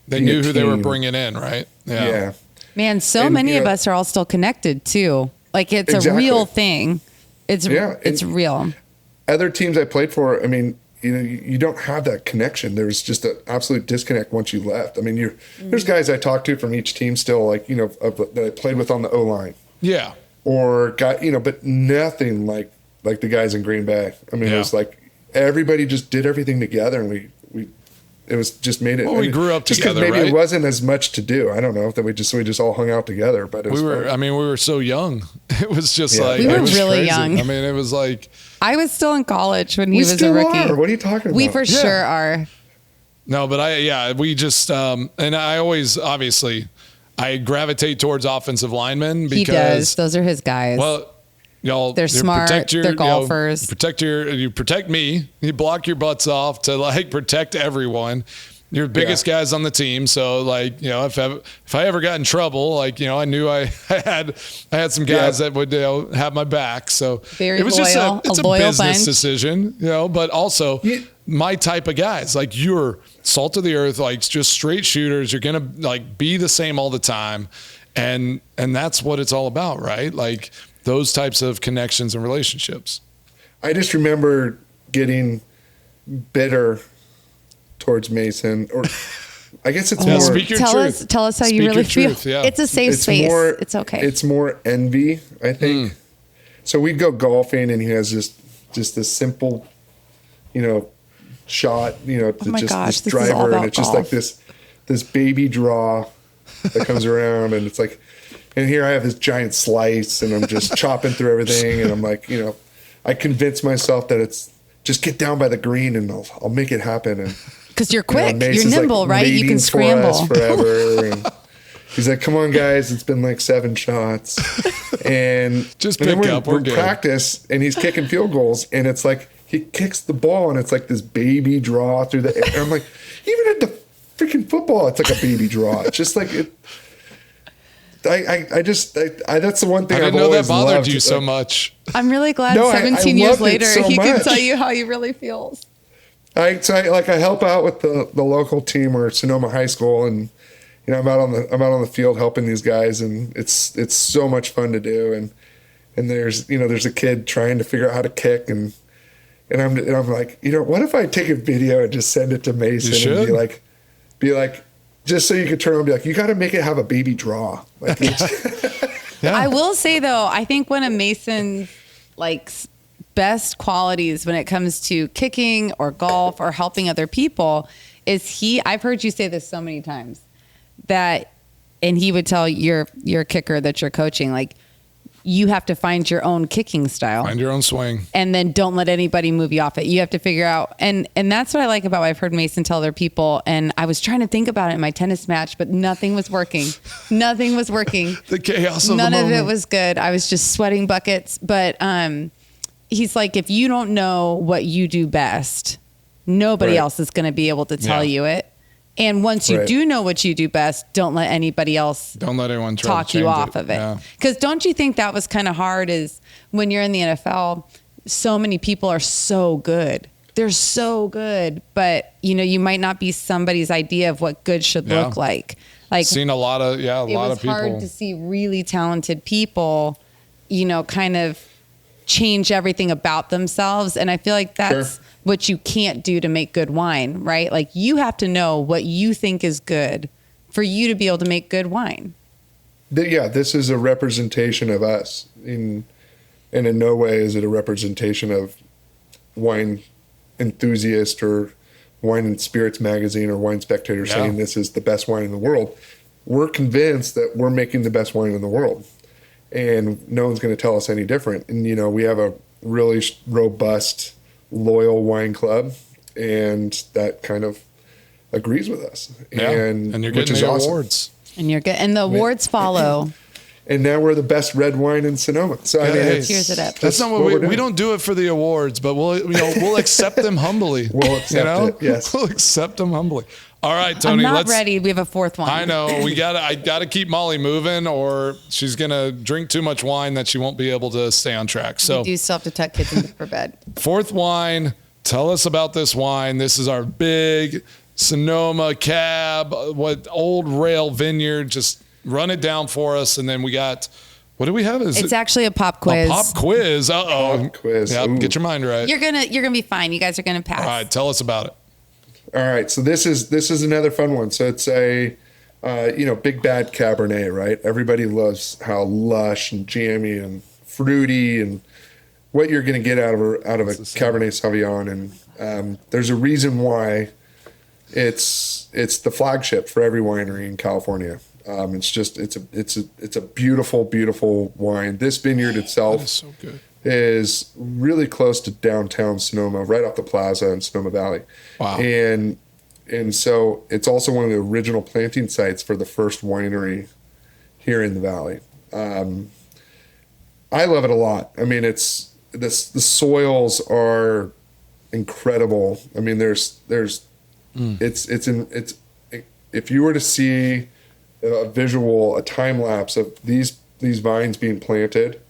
They be a knew who they were team. bringing in, right? Yeah. Man, so And, many of us are all still connected too. Like it's Exactly. a real thing. It's and- real. Other teams I played for, I mean, you don't have that connection. There's just an absolute disconnect once you left. I mean, there's guys I talked to from each team still, like that I played with on the O line. Yeah. Or but nothing like the guys in Green Bay. I mean, It was like everybody just did everything together, and we it was just made it. Well, we grew up just 'cause together, maybe right? it wasn't as much to do. I don't know that we just all hung out together, but it was We fun. were so young. It was just Yeah. like We were it was really crazy. young. I mean, it was like I was still in college when he We was a still rookie. are. What are you talking about? We for sure are. no, but we just and I always obviously I gravitate towards offensive linemen because He does. Those are his guys. well. Y'all, They're smart. They're golfers. You protect me. You block your butts off to like protect everyone. You're the biggest guys on the team, so like if I ever got in trouble, like I knew I had some guys that would have my back. So Very it was loyal, just a loyal business bunch. decision, but also my type of guys. Like you're salt of the earth, like just straight shooters. You're gonna like be the same all the time, and that's what it's all about, right? Like those types of connections and relationships. I just remember getting bitter towards Mason, or I guess it's more. Speak your truth. Tell us how Speak you really your feel. truth, yeah. It's a safe space. It's okay. It's more envy, I think. So we'd go golfing, and he has just this simple, shot, my just gosh, this this is all driver, about and it's just golf. like this baby draw that comes around, and it's like, and here I have this giant slice, and I'm just chopping through everything, and I'm like, I convince myself that it's just get down by the green, and I'll make it happen, and Because you're quick, Mace you're is, nimble, like, right? You waiting can for scramble. us forever. And he's like, "Come on, guys! It's been like 7 shots." And Just and then pick up, we're good. practice, and he's kicking field goals, and it's like he kicks the ball, and it's like this baby draw through the air. And I'm like, even at the freaking football, it's like a baby draw. It's just like it. I just that's the one thing I didn't I've know that always bothered loved. you so much. I'm really glad No, I 17 years loved it later, so he can much. tell you how he really feels. I help out with the local team or Sonoma High School, and I'm out on the field helping these guys, and it's so much fun to do. And there's a kid trying to figure out how to kick, and I'm like, what if I take a video and just send it to Mason and be like, just so you could turn on and be like, you got to make it have a baby draw. Like, Yeah. I will say though, I think one of Mason's best qualities when it comes to kicking or golf or helping other people is I've heard you say this so many times and he would tell your kicker that you're coaching, like, you have to find your own kicking style. Find your own swing. And then don't let anybody move you off it. You have to figure out. And that's what I like about what I've heard Mason tell other people. And I was trying to think about it in my tennis match, but nothing was working. Nothing was working. The chaos of None the of moment. it was good. I was just sweating buckets. But he's like, if you don't know what you do best, nobody Right. else is going to be able to tell you it. And once you Right. do know what you do best, don't let anybody else Don't let anyone try talk to you change off of it. Yeah. Because don't you think that was kind of hard is when you're in the NFL, so many people are so good. They're so good, but you might not be somebody's idea of what good should Yeah. look like. Like Seen a lot of it lot was of people. hard to see really talented people, kind of change everything about themselves. And I feel like that's Sure. what you can't do to make good wine, right? Like you have to know what you think is good for you to be able to make good wine. This is a representation of us. And in no way is it a representation of Wine Enthusiast or Wine and Spirits magazine or Wine Spectator saying this is the best wine in the world. We're convinced that we're making the best wine in the world, and no one's going to tell us any different. And we have a really robust, loyal wine club, and that kind of agrees with us. Yeah. And you're which getting is the awesome. awards. And you're good. And the awards follow. And now we're the best red wine in Sonoma. So I mean, Hey, it's, Cheers it up. That's not what we're we doing. don't do it for the awards, but we'll accept them humbly. We'll accept it, yes. We'll accept them humbly. All right, I'm Tony, not let's ready. We have a fourth one. I know I gotta keep Molly moving, or she's gonna drink too much wine that she won't be able to stay on track. So We do still have to tuck kids in for bed. fourth wine. Tell us about this wine. This is our big Sonoma cab, old rail vineyard. Just run it down for us, and then we got. What do we have? Is It's it actually a pop quiz. a pop quiz? Uh-oh. Pop quiz. Yep, Ooh. get your mind right. You're gonna be fine. You guys are gonna pass. All right, tell us about it. All right, so this is another fun one. So it's a big bad Cabernet, right? Everybody loves how lush and jammy and fruity and what you're going to get out of a Cabernet Sauvignon. And there's a reason why it's the flagship for every winery in California. It's a beautiful, beautiful wine. This vineyard itself That is so good. is really close to downtown Sonoma, right off the plaza in Sonoma Valley. Wow. And so it's also one of the original planting sites for the first winery here in the valley. I love it a lot. I mean, the soils are incredible. I mean, if you were to see a time lapse of these vines being planted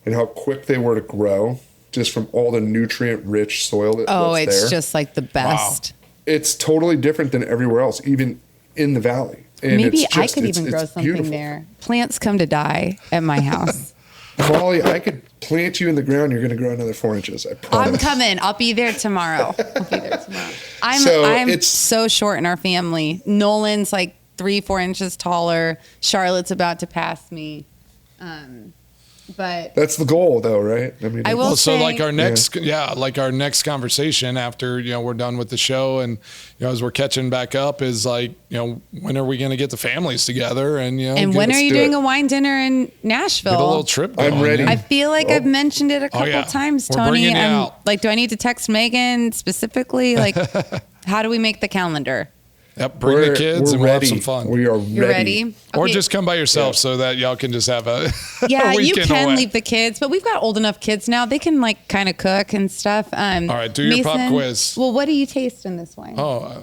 and how quick they were to grow, just from all the nutrient rich soil that's it's there. just like the best. Wow. It's totally different than everywhere else, even in the valley. And Maybe it's I could even grow something beautiful. there. Plants come to die at my house. Molly, I could plant you in the ground. You're going to grow another 4 inches. I promise. I'm coming. I'll be there tomorrow. I'm so short in our family. Nolan's like 3-4 inches taller. Charlotte's about to pass me. But that's the goal, though, right? I mean, I will Well, so say, like our next conversation after, we're done with the show and, as we're catching back up is like, when are we going to get the families together and, and when are you doing a wine dinner in Nashville? get a little trip going? I'm ready. I feel like I've mentioned it a couple yeah. times, We're Tony. bringing you out. Like, do I need to text Megan specifically? Like, how do we make the calendar? Yep, bring the kids and we'll have some fun. We are You're ready? Or Okay. just come by yourself so that y'all can just have a Yeah, you weekend can away. leave the kids, but we've got old enough kids now. They can like kind of cook and stuff. All right, do your pop quiz. Well, what do you taste in this wine? Oh,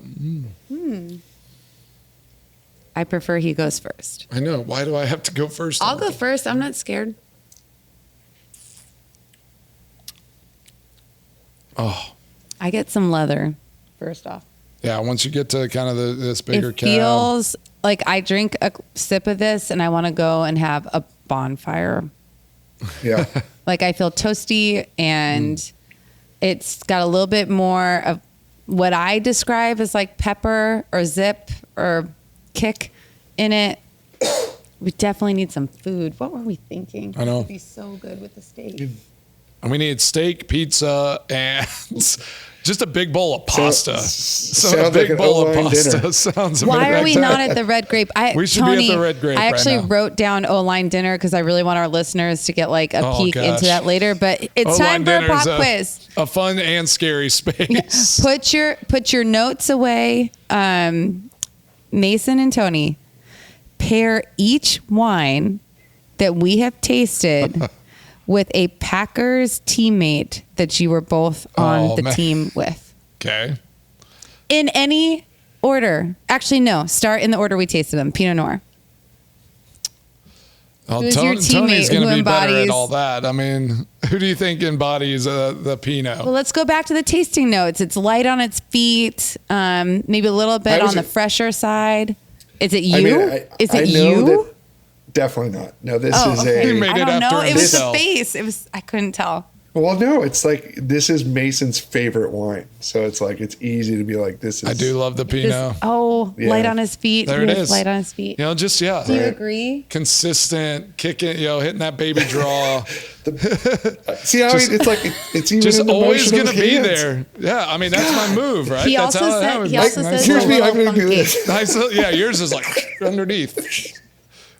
I prefer he goes first. I know. Why do I have to go first? I'll go first. I'm not scared. Oh, I get some leather first off. yeah. Once you get to kind of this bigger It cab. feels like I drink a sip of this and I want to go and have a bonfire. Yeah. Like I feel toasty and it's got a little bit more of what I describe as like pepper or zip or kick in it. We definitely need some food. What were we thinking? I know. It'd be so good with the steak. And we need steak, pizza, and just a big bowl of pasta. So a sounds big like an bowl of O-line pasta dinner. sounds Why amazing. are we not at the Red Grape? We should be at Tony, the Red Grape I right actually now. wrote down O-line dinner because I really want our listeners to get like a Oh, peek gosh. into that later. But it's O-line time for a dinner's pop quiz. A fun and scary space. Put your notes away. Mason and Tony, pair each wine that we have tasted with a Packers teammate that you were both on Oh, the man. team with. Okay. In any order. Actually, no. Start in the order we tasted them. Pinot Noir. Well, Who's your Tony's teammate going who to be better at embodies- all that. I mean, who do you think embodies the Pinot? Well, let's go back to the tasting notes. It's light on its feet, maybe a little bit I was on the a- fresher side. Is it you? I mean, Is I it know you? that- definitely not. No, this Oh, is okay. He a. made I it don't know. after It was the himself. face. It was. I couldn't tell. Well, no, it's like this is Mason's favorite wine, so it's like it's easy to be like this is. I do love the This- Pinot. Yeah. light on his feet. There He it was is. Light on his feet. You know, just, yeah. Do you Right. agree? Consistent, kicking, hitting that baby draw. See how it's like it's even Just in the always motion of going to his be hands. there. Yeah, I mean, that's my move, right? He That's also how it said. happens. He also Nice says Here's a me, little I'm gonna do funky. this. Nice, yeah, yours is like underneath.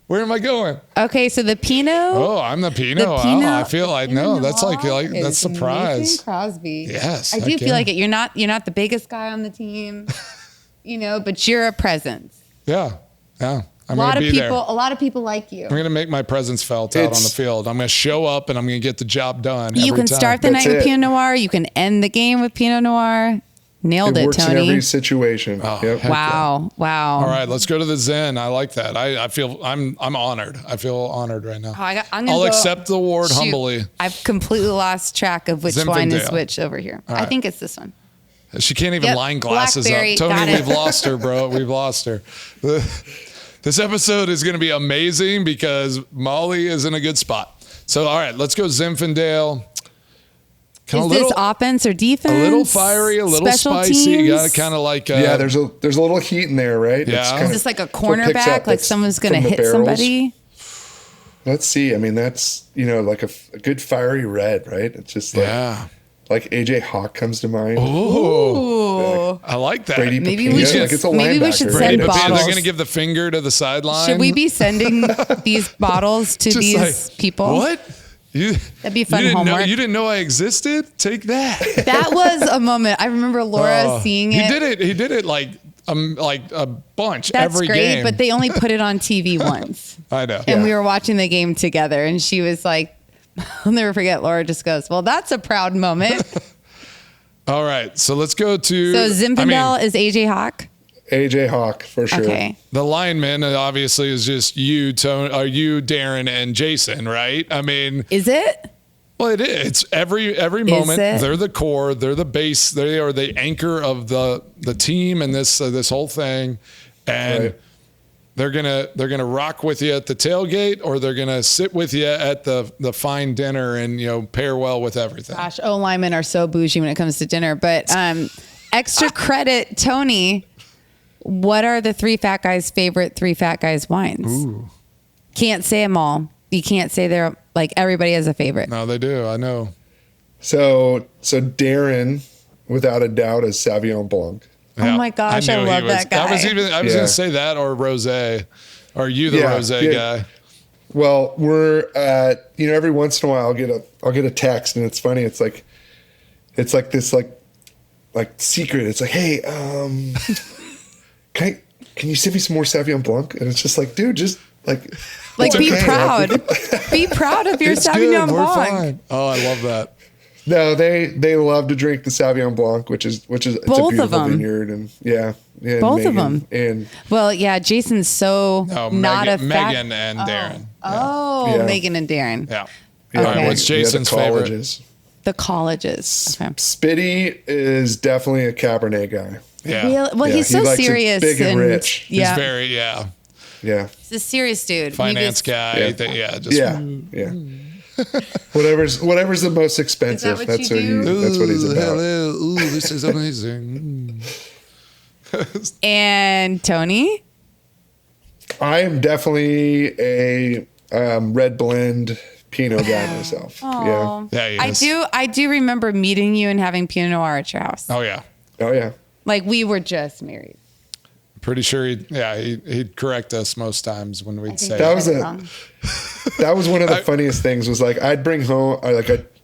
Where am I going? Okay, so the Pinot. Oh, I'm the Pinot. The Oh, Pinot I feel like no. That's like is that's surprise. Mason Crosby. Yes, I do heck feel yeah. like it. You're not the biggest guy on the team, but you're a presence. Yeah, yeah. I'm A lot gonna of be people. there. A lot of people like you. I'm gonna make my presence felt out on the It's- field. I'm gonna show up and I'm gonna get the job done. You every can time. start the That's night with it. Pinot Noir. You can end the game with Pinot Noir. Nailed It it, works in Tony. every situation. Oh, Yep. heck Wow. Wow. All right, let's go to the Zen. I like that. I feel I'm honored. I feel honored right now. Oh, I'm gonna I'll go- accept the award Shoot, humbly. I've completely lost track of which wine is Zinfandel. which over here. I right. think it's this one. She can't even Yep, line glasses blackberry, up. got Tony, it. we've lost her, bro. We've lost her. This episode is going to be amazing because Molly is in a good spot. So, all right, let's go Zinfandel. Is this offense or defense? A little fiery, a little Special spicy. You teams? got to kind of like Yeah, there's a little heat in there, right? Yeah. It's Is kinda- Is this like a that's what picks cornerback? up. Like That's someone's going to from the hit barrels. somebody? Let's see. I mean, that's like a good fiery red, right? It's just like yeah. like AJ Hawk comes to mind. Oh, I like that. Brady Maybe Papilla, we should- like it's a maybe we linebacker. should Brady send Papilla, bottles. they're going to give the finger to the sideline. Should we be sending these bottles to Just these like, people? What? That'd be fun homework. You didn't know I existed? Take that. That was a moment. I remember Laura seeing it. He did it like a bunch That's every great, game. but they only put it on TV once. I know. And we were watching the game together, and she was like, I'll never forget, Laura just goes, well, that's a proud moment. All right, so let's go to. So Zinfandel is AJ Hawk? AJ Hawk for sure. Okay. The lineman obviously is just you, Darren, and Jason, right? I mean, Is it? well, it is. It's every moment. it? They're the core. They're the base. They are the anchor of the team and this whole thing, and Right. they're gonna rock with you at the tailgate, or they're gonna sit with you at the fine dinner and pair well with everything. Gosh, linemen are so bougie when it comes to dinner. But extra credit, Tony. What are the three fat guys' favorite three fat guys wines? Ooh. Can't say them all. You can't say they're like everybody has a favorite. No, they do. I know. So Darren, without a doubt, is Sauvignon Blanc. Oh my gosh, I knew he love was- that guy. I was Yeah. gonna say that or rosé. Are you the Yeah, rosé yeah. guy? Well, we're every once in a while I'll get a text, and it's funny. It's like this secret. It's like, hey, can you send me some more Sauvignon Blanc? And it's just like, dude, just like it's be okay. proud. Be proud of your It's Sauvignon good. We're Blanc. fine. Oh, I love that. No, they love to drink the Sauvignon Blanc, which is it's a Both of beautiful them. vineyard, and and Both of Megan, them. and Well, yeah, Jason's so No, not Megan, a fat. Megan and Darren. Oh, Yeah. Megan and Darren. Yeah. yeah, All right, Okay. what's yeah, the Jason's favorite? colleges. The colleges. Okay. Spitty is definitely a Cabernet guy. Yeah. Well, Yeah, he's he so likes it serious big and rich. He's Yeah, very Yeah, he's a serious dude. finance He guy. Yeah. Just yeah. Whatever's the most expensive. what That's you do? That's what he's about. Hello. Ooh, this is amazing. And Tony. I am definitely a red blend Pinot guy myself. Yeah. Yeah, he is. I do remember meeting you and having Pinot Noir at your house. Oh yeah. Oh yeah. Like we were just married. Pretty sure he'd correct us most times when we'd say That it. was Wrong. That was one of the funniest things. Was like I'd bring home,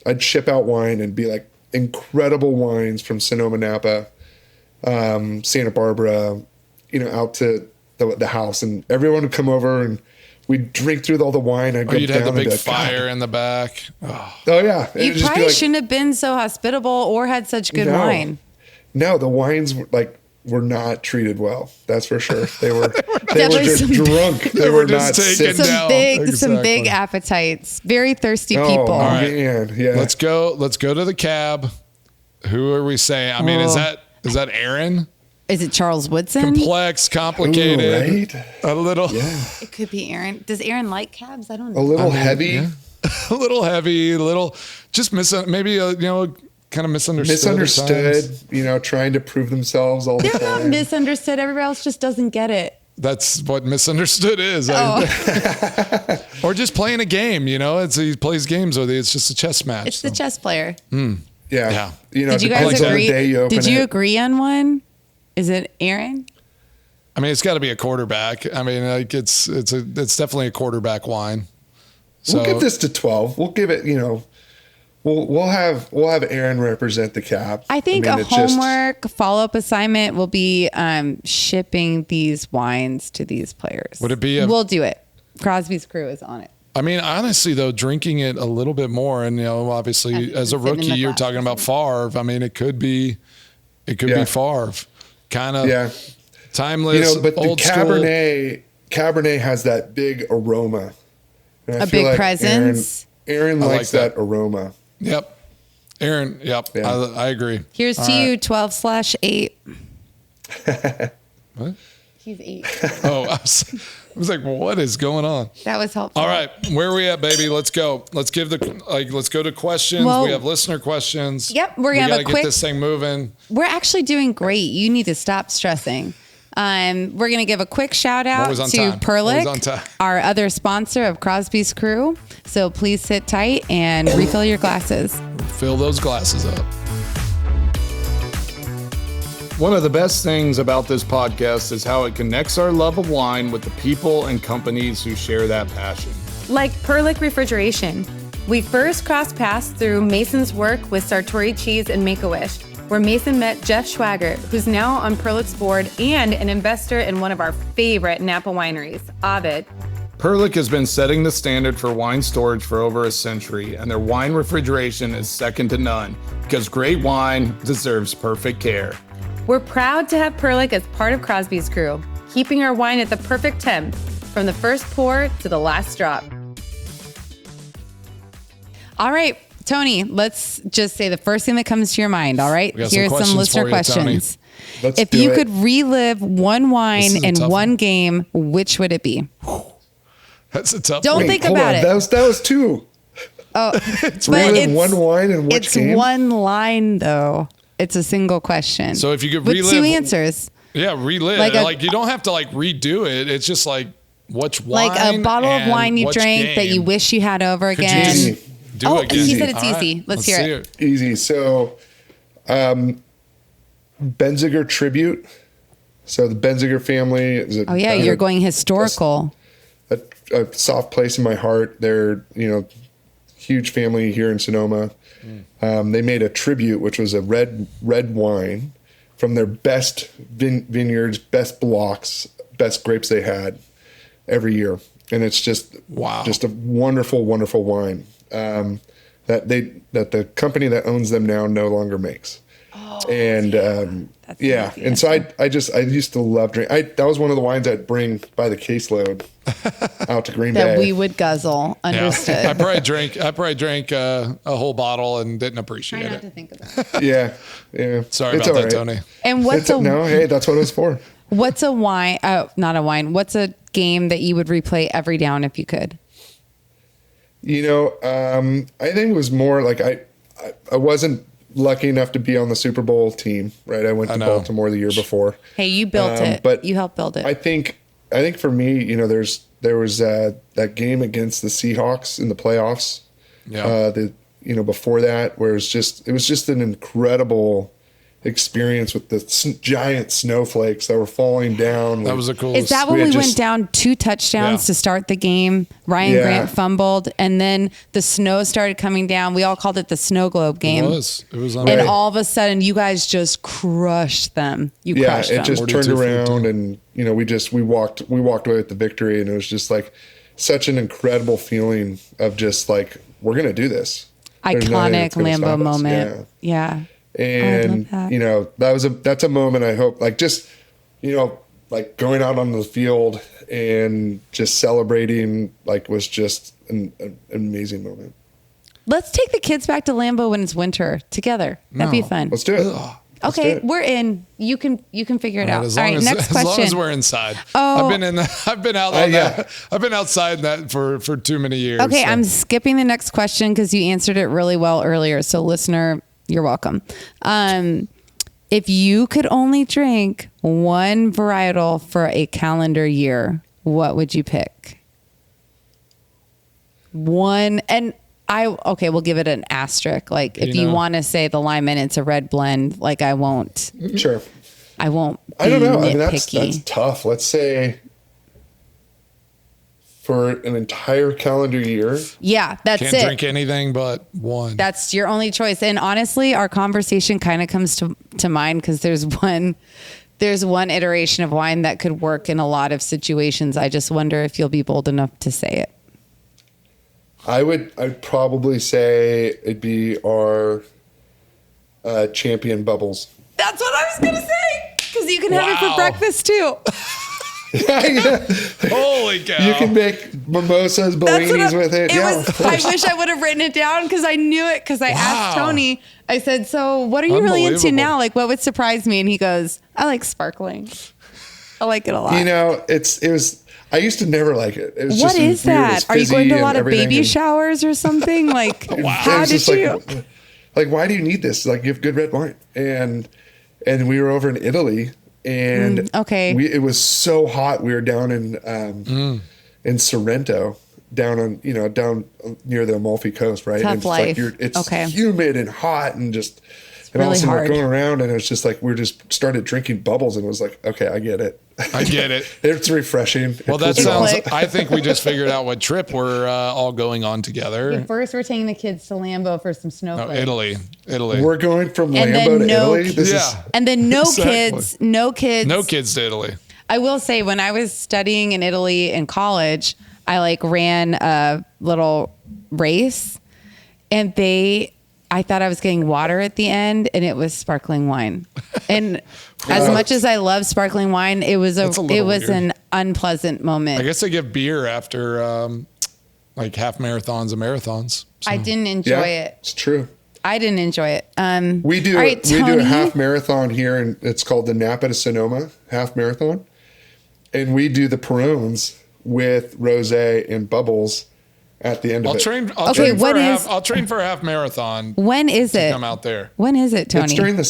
I'd ship out wine and be like incredible wines from Sonoma, Napa, Santa Barbara, out to the house, and everyone would come over and we'd drink through all the wine. I'd go You'd have down the and big be like, fire in the back. Oh, Oh yeah, And You it'd just be probably like, shouldn't have been so hospitable or had such good No. wine. No, the wines were not treated well. That's for sure. They were Definitely just some- drunk. They were were just not taken sick. down. Some big Exactly. appetites. Very thirsty Oh people. man, yeah. let's go to the cab. Who are we saying? I mean, is that Aaron? Is it Charles Woodson? Complex, complicated, Ooh, right? a little, It could be Aaron. Does Aaron like cabs? I don't A know. little heavy. yeah. a little heavy, a little just maybe kind of misunderstood. at times. Misunderstood, trying to prove themselves all the They're not time. misunderstood. Everybody else just doesn't get it. That's what misunderstood is. Oh, Or just playing a game, he plays games with you. It's just a chess match. it's the chess player. Yeah. Yeah. Did you depends guys on the agree? day you open Did you it. agree on one? Is it Aaron? I mean, it's got to be a quarterback. I mean, like it's definitely a quarterback wine. So We'll give this to 12. We'll give it, we'll have Aaron represent the cap. I think mean, a it's just- homework follow-up assignment will be shipping these wines to these players. Would it be We'll do it. Crosby's crew is on it. I mean, honestly, though, drinking it a little bit more, and obviously, as a Sitting in rookie, the you're glass. talking about Favre. I mean, it could be Yeah. Favre, kind of Yeah. timeless, But the old school. Cabernet has that big aroma. And I A feel big like presence. Aaron I like likes that aroma. Yep, Aaron. Yep, Yeah. I agree. Here's to you, 12/8. What? He's 8. Oh, I was like, what is going on? That was helpful. All right, where are we at, baby? Let's go. Let's go to questions. Well, we have listener questions. Yep, we're gonna have gotta a get quick- this thing moving. We're actually doing great. You need to stop stressing. We're going to give a quick shout out Always on to time. Always on Perlick, time. our other sponsor of Crosby's Crew. So please sit tight and refill your glasses. fill those glasses up. One of the best things about this podcast is how it connects our love of wine with the people and companies who share that passion. Like Perlick Refrigeration. We first crossed paths through Mason's work with Sartori Cheese and Make-A-Wish, where Mason met Jeff Schwager, who's now on Perlick's board and an investor in one of our favorite Napa wineries, Ovid. Perlick has been setting the standard for wine storage for over a century, and their wine refrigeration is second to none because great wine deserves perfect care. We're proud to have Perlick as part of Crosby's crew, keeping our wine at the perfect temp, from the first pour to the last drop. All right, Tony, let's just say the first thing that comes to your mind, all right? Here's some listener questions. If you could relive one wine in one game, which would it be? That's a tough Don't one. think about it. That was two. Oh, it's one wine in which game? It's one line, though. It's a single question. So if you could with relive... two answers. Yeah, relive. Like you don't have to like redo it. It's just like which wine, like a bottle of wine you drank that you wish you had over again. Easy. Do it again. He said it's All easy. right, Let's hear it. Easy. So, Benziger tribute. So the Benziger family is you're going historical. A soft place in my heart. They're, huge family here in Sonoma. They made a tribute, which was a red wine from their best vineyards, best blocks, best grapes they had every year. And it's just a wonderful, wonderful wine that the company that owns them now no longer makes. And and so I used to love drink. That was one of the wines I'd bring by the caseload out to Green Bay that we would guzzle. Understood. Yeah. I probably drank a whole bottle and didn't appreciate Try not it. to think about it. Yeah. Sorry about that, Tony. And Hey, that's what it was for. What's a wine? Not a wine. What's a game that you would replay every down if you could? I think it was more like I wasn't lucky enough to be on the Super Bowl team, right? I went to Baltimore the year before. Hey, you built it, but you helped build it. I think for me, there was that game against the Seahawks in the playoffs. Yeah. Before that, where it was just an incredible experience with the giant snowflakes that were falling down. That was a cool. Is that when we went down 2 touchdowns to start the game? Ryan Grant fumbled, and then the snow started coming down. We all called it the snow globe game. It was and all of a sudden, you guys just crushed them. Crushed them. It just turned around, and we walked away with the victory, and it was just like such an incredible feeling of just like, we're gonna do this. Iconic Lambeau moment. Yeah. And that's a moment I hope, like, just like going out on the field and just celebrating, like, was just an amazing moment. Let's take the kids back to Lambeau when it's winter together. That'd be fun. Let's do it. Okay, we're in. You can figure it out. All right, next question. As long as we're inside. Oh, I've been out on that. I've been outside that for too many years. Okay, so. I'm skipping the next question because you answered it really well earlier. So, listener, you're welcome. If you could only drink one varietal for a calendar year, what would you pick? One, and we'll give it an asterisk. Like, if you want to say the Lyman, it's a red blend. Like, I won't. Sure. I won't. I don't know. Nitpicky. I mean, that's tough. Let's say for an entire calendar year. Yeah, that's Can't drink anything but one. That's your only choice. And honestly, our conversation kind of comes to mind because there's one iteration of wine that could work in a lot of situations. I just wonder if you'll be bold enough to say it. I'd probably say it'd be our champion bubbles. That's what I was going to say. Because you can have it for breakfast too. Yeah. Holy cow. You can make mimosas, bellinis with it. I wish I would have written it down because I knew it because I asked Tony. I said, so what are you really into now? Like, what would surprise me? And he goes, I like sparkling. I like it a lot. I used to never like it. It was what just is weird. that? Are you going to a lot of baby showers or something? Like, how did you? Like, why do you need this? Like, you have good red wine. And we were over in Italy. And okay, it was so hot. We were down in Sorrento, down near the Amalfi Coast, right? Tough and it's life. It's okay. humid and hot and just, and all of a sudden we're going around and it's just like, we just started drinking bubbles and it was like, okay, I get it. I get it. It's refreshing. Well, that sounds, I think we just figured out what trip we're all going on together. Okay, first, we're taking the kids to Lambeau for some snowflakes. Italy. We're going from Lambeau to Italy. And then no No kids to Italy. I will say, when I was studying in Italy in college, I ran a little race, and I thought I was getting water at the end, and it was sparkling wine. And as much as I love sparkling wine, it was an unpleasant moment. I guess they give beer after half marathons and marathons. So. I didn't enjoy it. It's true. I didn't enjoy it. We do a half marathon here, and it's called the Napa to Sonoma half marathon, and we do the Perones with rosé and bubbles at the end of it. I'll train for a half marathon. When is it? Come out there. When is it, Tony? It's during the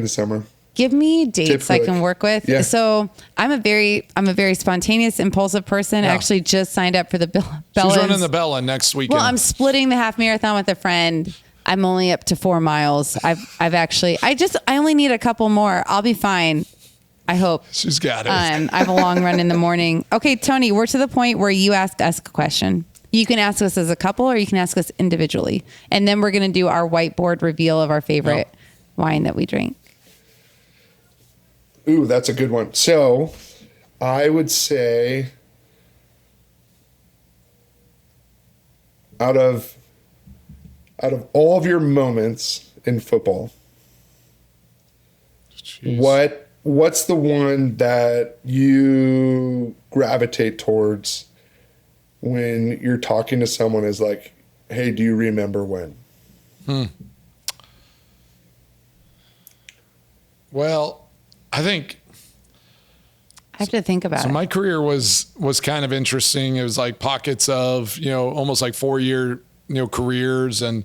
summer. Give me dates I can work with. Yeah. So I'm a very spontaneous, impulsive person. Yeah. I actually just signed up for the Bellins. She's running the Bella next weekend. Well, I'm splitting the half marathon with a friend. I'm only up to 4 miles. I only need a couple more. I'll be fine. I hope. She's got it. I have a long run in the morning. Okay, Tony, we're to the point where you ask us a question. You can ask us as a couple or you can ask us individually. And then we're going to do our whiteboard reveal of our favorite wine that we drink. Ooh, that's a good one. So I would say out of all of your moments in football, what's the one that you gravitate towards when you're talking to someone is like, hey, do you remember when? Well, I think I have to think about it. So my career was kind of interesting. It was like pockets of, almost like 4-year, careers. And,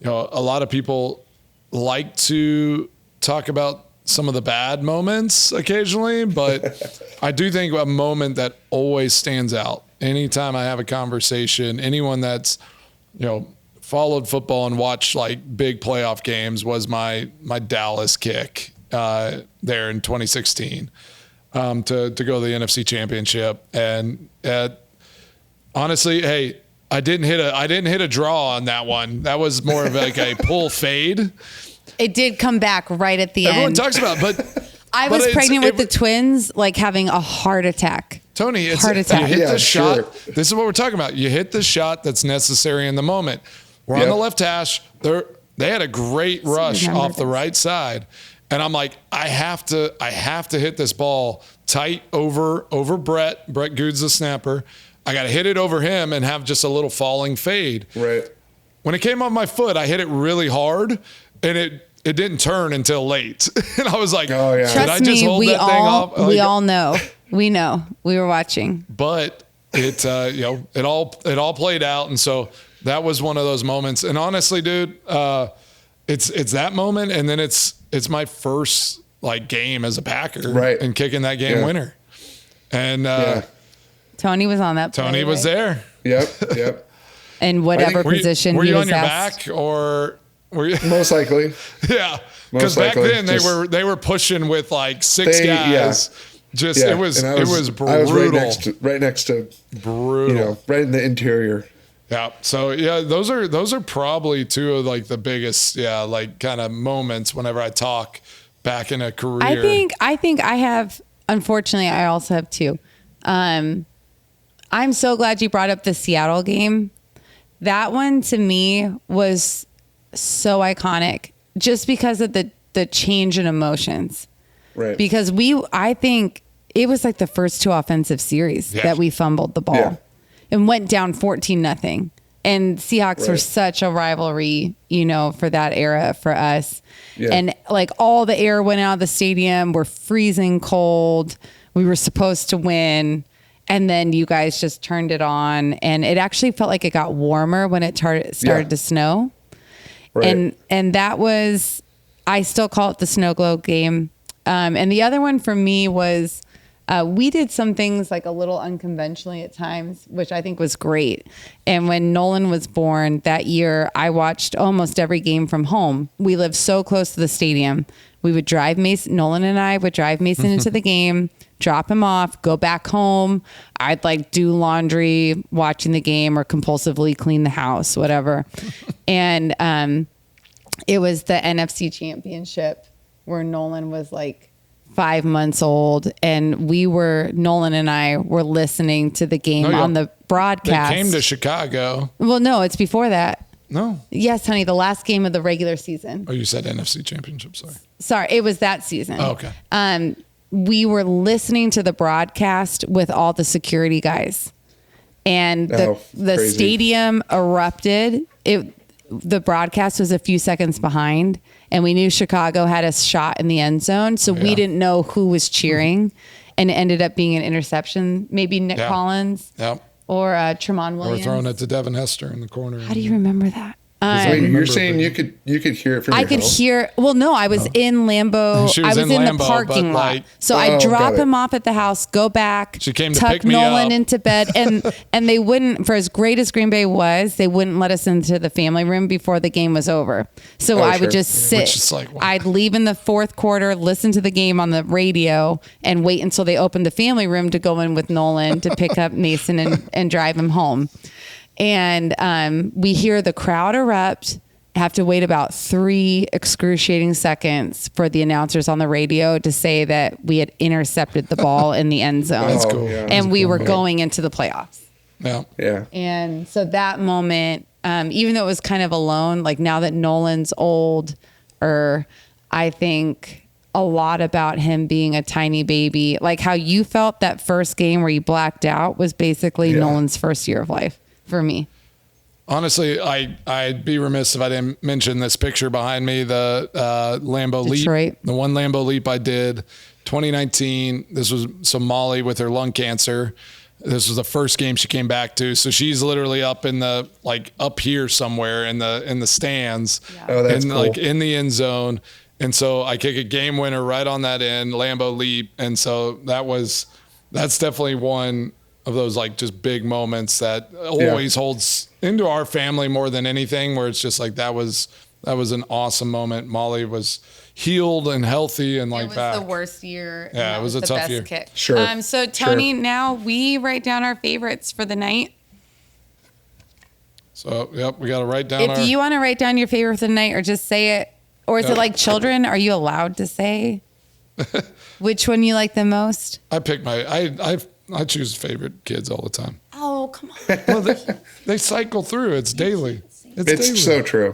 a lot of people like to talk about some of the bad moments occasionally, but I do think a moment that always stands out anytime I have a conversation, anyone that's, followed football and watched like big playoff games was my Dallas kick there in 2016 to go to the NFC Championship. And honestly, hey, I didn't hit a draw on that one. That was more of like a pull fade. It did come back right at the end. Everyone talks about it, but I was pregnant with the twins, like having a heart attack. Tony, you hit the shot. This is what we're talking about. You hit the shot that's necessary in the moment. We're on the left hash. They had a great rush off the right side. And I'm like, I have to hit this ball tight over Brett. Brett Goode's the snapper. I got to hit it over him and have just a little falling fade. Right. When it came off my foot, I hit it really hard, and it didn't turn until late. And I was like, oh, yeah. Trust did I just hold that thing off? We all know. We know. We were watching. But it all played out, and so that was one of those moments. And honestly, dude, it's that moment, and then it's my first like game as a Packer, right, and kicking that game winner. And Tony was on that play. Tony was there. Yep. In whatever position were he you was on your asked. back or were you? Most likely. Yeah, because back then they were pushing with like 6 guys. Yeah. It was brutal. I was right next to brutal. Right in the interior. Yeah. So yeah, those are probably two of like the biggest like kind of moments whenever I talk back in a career. I think I have. Unfortunately, I also have two. I'm so glad you brought up the Seattle game. That one to me was so iconic just because of the change in emotions. Right. Because I think it was like the first 2 offensive series that we fumbled the ball and went down 14-0. And Seahawks were such a rivalry, for that era for us. Yeah. And like all the air went out of the stadium. We're freezing cold. We were supposed to win. And then you guys just turned it on, and it actually felt like it got warmer when it started to snow. Right. And that was, I still call it the snow globe game. And the other one for me was we did some things like a little unconventionally at times, which I think was great. And when Nolan was born that year, I watched almost every game from home. We lived so close to the stadium. We would drive Mason, Nolan and I would drive Mason into the game, drop him off, go back home. I'd like do laundry, watching the game, or compulsively clean the house, whatever. And it was the NFC Championship where Nolan was like 5 months old, and Nolan and I were listening to the game on the broadcast. They came to Chicago. Well, no, it's before that. No. Yes, honey, the last game of the regular season. Oh, you said NFC Championship. Sorry, it was that season. Oh, okay. We were listening to the broadcast with all the security guys, and the stadium erupted. The broadcast was a few seconds behind, and we knew Chicago had a shot in the end zone, so we didn't know who was cheering, and it ended up being an interception. Maybe Nick Collins or Tremont Williams. Or throwing it to Devin Hester in the corner. How do you remember that? Wait, you're saying you could hear it from your house? I could hear. Well, no, I was in Lambeau. She was I was in Lambeau, the parking lot. like, So I drop him off at the house, go back. She came to tuck pick me Nolan up. into bed, and they wouldn't. For as great as Green Bay was, they wouldn't let us into the family room before the game was over. So I would just sit. Which is like, wow. I'd leave in the fourth quarter, listen to the game on the radio, and wait until they opened the family room to go in with Nolan to pick up Mason and drive him home. And we hear the crowd erupt. Have to wait about 3 excruciating seconds for the announcers on the radio to say that we had intercepted the ball in the end zone. That's cool. Yeah. And we were going into the playoffs. Yeah. And so that moment, even though it was kind of alone, like now that Nolan's old, I think a lot about him being a tiny baby. Like how you felt that first game where you blacked out was basically Nolan's first year of life for me. Honestly, I'd be remiss if I didn't mention this picture behind me, the Lambeau Detroit. Leap. The one Lambeau Leap I did, 2019. This was Molly with her lung cancer. This was the first game she came back to. So she's literally up in the, like up here somewhere in the stands. Yeah. Oh, that's cool. Like in the end zone. And so I kick a game winner right on that end, Lambeau Leap. And so that's definitely one of those like just big moments that always holds into our family more than anything, where it's just like that was an awesome moment. Molly was healed and healthy and like back. It was the worst year. Yeah, it was a the tough best year. Kick. Sure. So Tony, now we write down our favorites for the night. So we got to write down. If you want to write down your favorite for the night, or just say it, or is it like children? Are you allowed to say which one you like the most? I pick I choose favorite kids all the time. Oh, come on. Well, they cycle through. It's daily. It's daily. so true.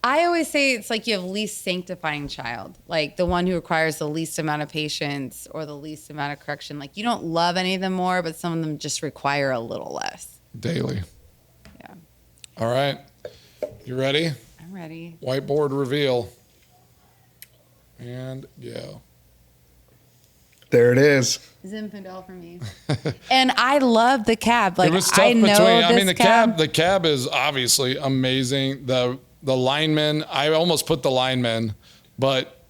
I always say it's like you have least sanctifying child, like the one who requires the least amount of patience or the least amount of correction. Like you don't love any of them more, but some of them just require a little less. Daily. Yeah. All right. You ready? I'm ready. Whiteboard reveal. And go. There it is. Zinfandel for me. And I love the cab. Like It was tough I know between. this The cab is obviously amazing. The linemen. I almost put the linemen, but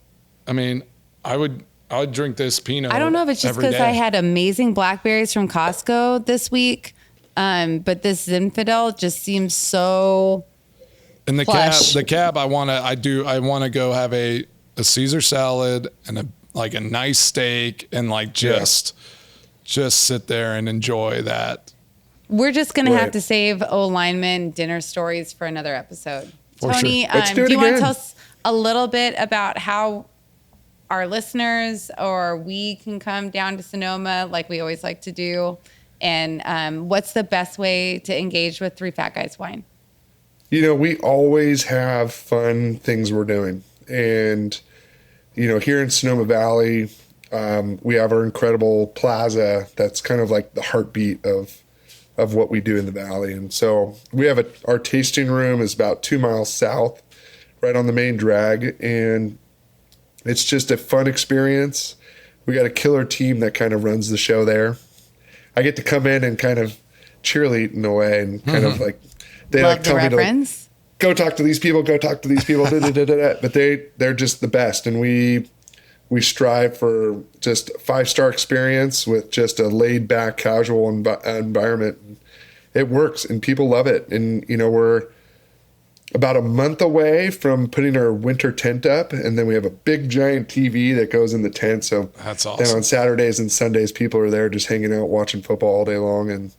I mean, I would drink this Pinot. I don't know if it's just because I had amazing blackberries from Costco this week, but this Zinfandel just seems so. And plush. the cab. I want to go have a Caesar salad and a nice steak and just sit there and enjoy that. We're just going to have Right. to save lineman dinner stories for another episode. For Tony, sure. Let's do it you want to again. tell us a little bit about how our listeners or we can come down to Sonoma like we always like to do? And what's the best way to engage with Three Fat Guys Wine? We always have fun things we're doing. And, here in Sonoma Valley, we have our incredible plaza that's kind of like the heartbeat of what we do in the valley. And so we have our tasting room is about 2 miles south, right on the main drag. And it's just a fun experience. We got a killer team that kind of runs the show there. I get to come in and kind of cheerlead in a way and kind of like, they Love like the tell me to reference. go talk to these people, go talk to these people, but they're just the best. And we we strive for just 5-star experience with just a laid back, casual environment. It works and people love it. And, we're about a month away from putting our winter tent up. And then we have a big giant TV that goes in the tent. So that's awesome. Then on Saturdays and Sundays, people are there just hanging out, watching football all day long. And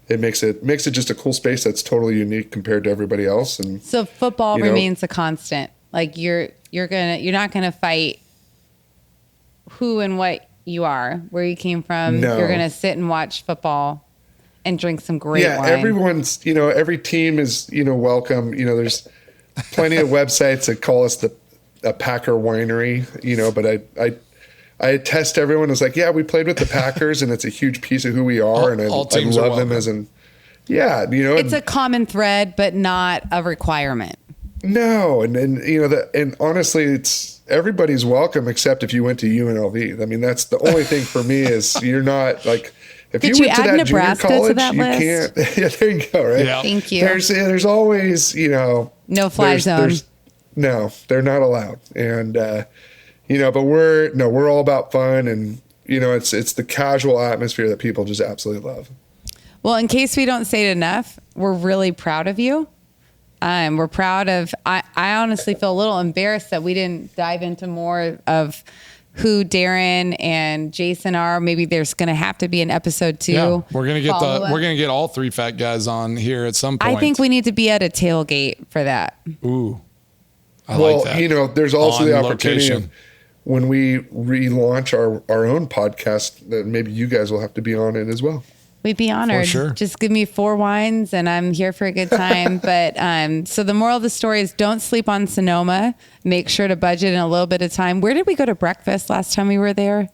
it makes it just a cool space that's totally unique compared to everybody else. And so football remains a constant. Like you're not gonna fight who and what you are, where you came from. No. You're gonna sit and watch football and drink some great wine. Everyone's, every team is, welcome. There's plenty of websites that call us a Packer winery, but I test everyone. It's like, yeah, we played with the Packers and it's a huge piece of who we are. And I love them as it's a common thread, but not a requirement. No. And honestly, it's everybody's welcome, except if you went to UNLV. I mean, that's the only thing for me is you're not like, if Did you you went to add that Nebraska junior college, to that you list? can't. Yeah, there you go. Right. Yeah. Thank you. There's always, no fly zone. No, they're not allowed. And, but we're all about fun and, it's the casual atmosphere that people just absolutely love. Well, in case we don't say it enough, we're really proud of you. We're proud of, I honestly feel a little embarrassed that we didn't dive into more of who Darren and Jason are. Maybe there's going to have to be an episode 2. Yeah, we're going to get all 3 fat guys on here at some point. I think we need to be at a tailgate for that. Ooh. I like that. There's also On the opportunity location. when we relaunch our own podcast that maybe you guys will have to be on it as well. We'd be honored. For sure. Just give me 4 wines and I'm here for a good time. But so the moral of the story is don't sleep on Sonoma. Make sure to budget in a little bit of time. Where did we go to breakfast last time we were there?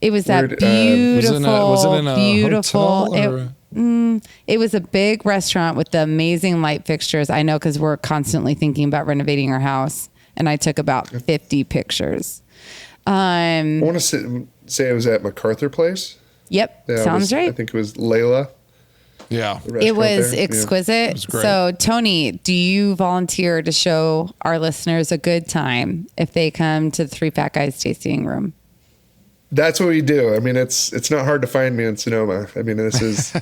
It was that beautiful, was it in a beautiful. hotel or? It was a big restaurant with the amazing light fixtures. I know because we're constantly thinking about renovating our house. And I took about 50 pictures. I want to say it was at MacArthur Place. Yep, sounds right. I think it was Layla. Yeah. It was exquisite. It was great. So, Tony, do you volunteer to show our listeners a good time if they come to the 3 Fat Guys tasting room? That's what we do. I mean, it's not hard to find me in Sonoma. I mean, this is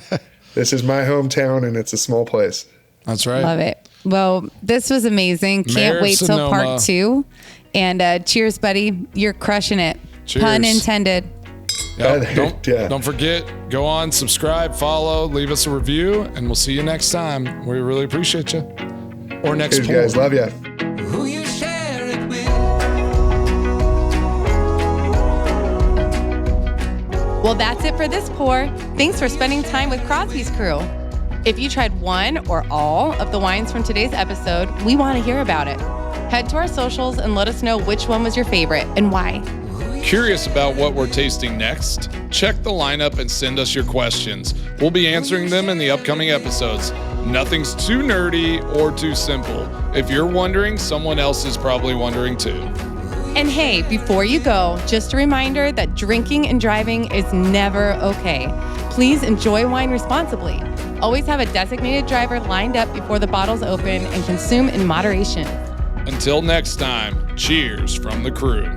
my hometown and it's a small place. That's right. Love it. Well, this was amazing. Can't wait till part 2. And cheers, buddy. You're crushing it. Cheers. Pun intended. Don't forget, go on, subscribe, follow, leave us a review, and we'll see you next time. We really appreciate you. Or next Cheers, guys. Love you. Who you share it with. Well, that's it for this pour. Thanks for spending time with Crosby's crew. If you tried one or all of the wines from today's episode, we want to hear about it. Head to our socials and let us know which one was your favorite and why. Curious about what we're tasting next? Check the lineup and send us your questions. We'll be answering them in the upcoming episodes. Nothing's too nerdy or too simple. If you're wondering, someone else is probably wondering too. And hey, before you go, just a reminder that drinking and driving is never okay. Please enjoy wine responsibly. Always have a designated driver lined up before the bottles open and consume in moderation. Until next time, cheers from the crew.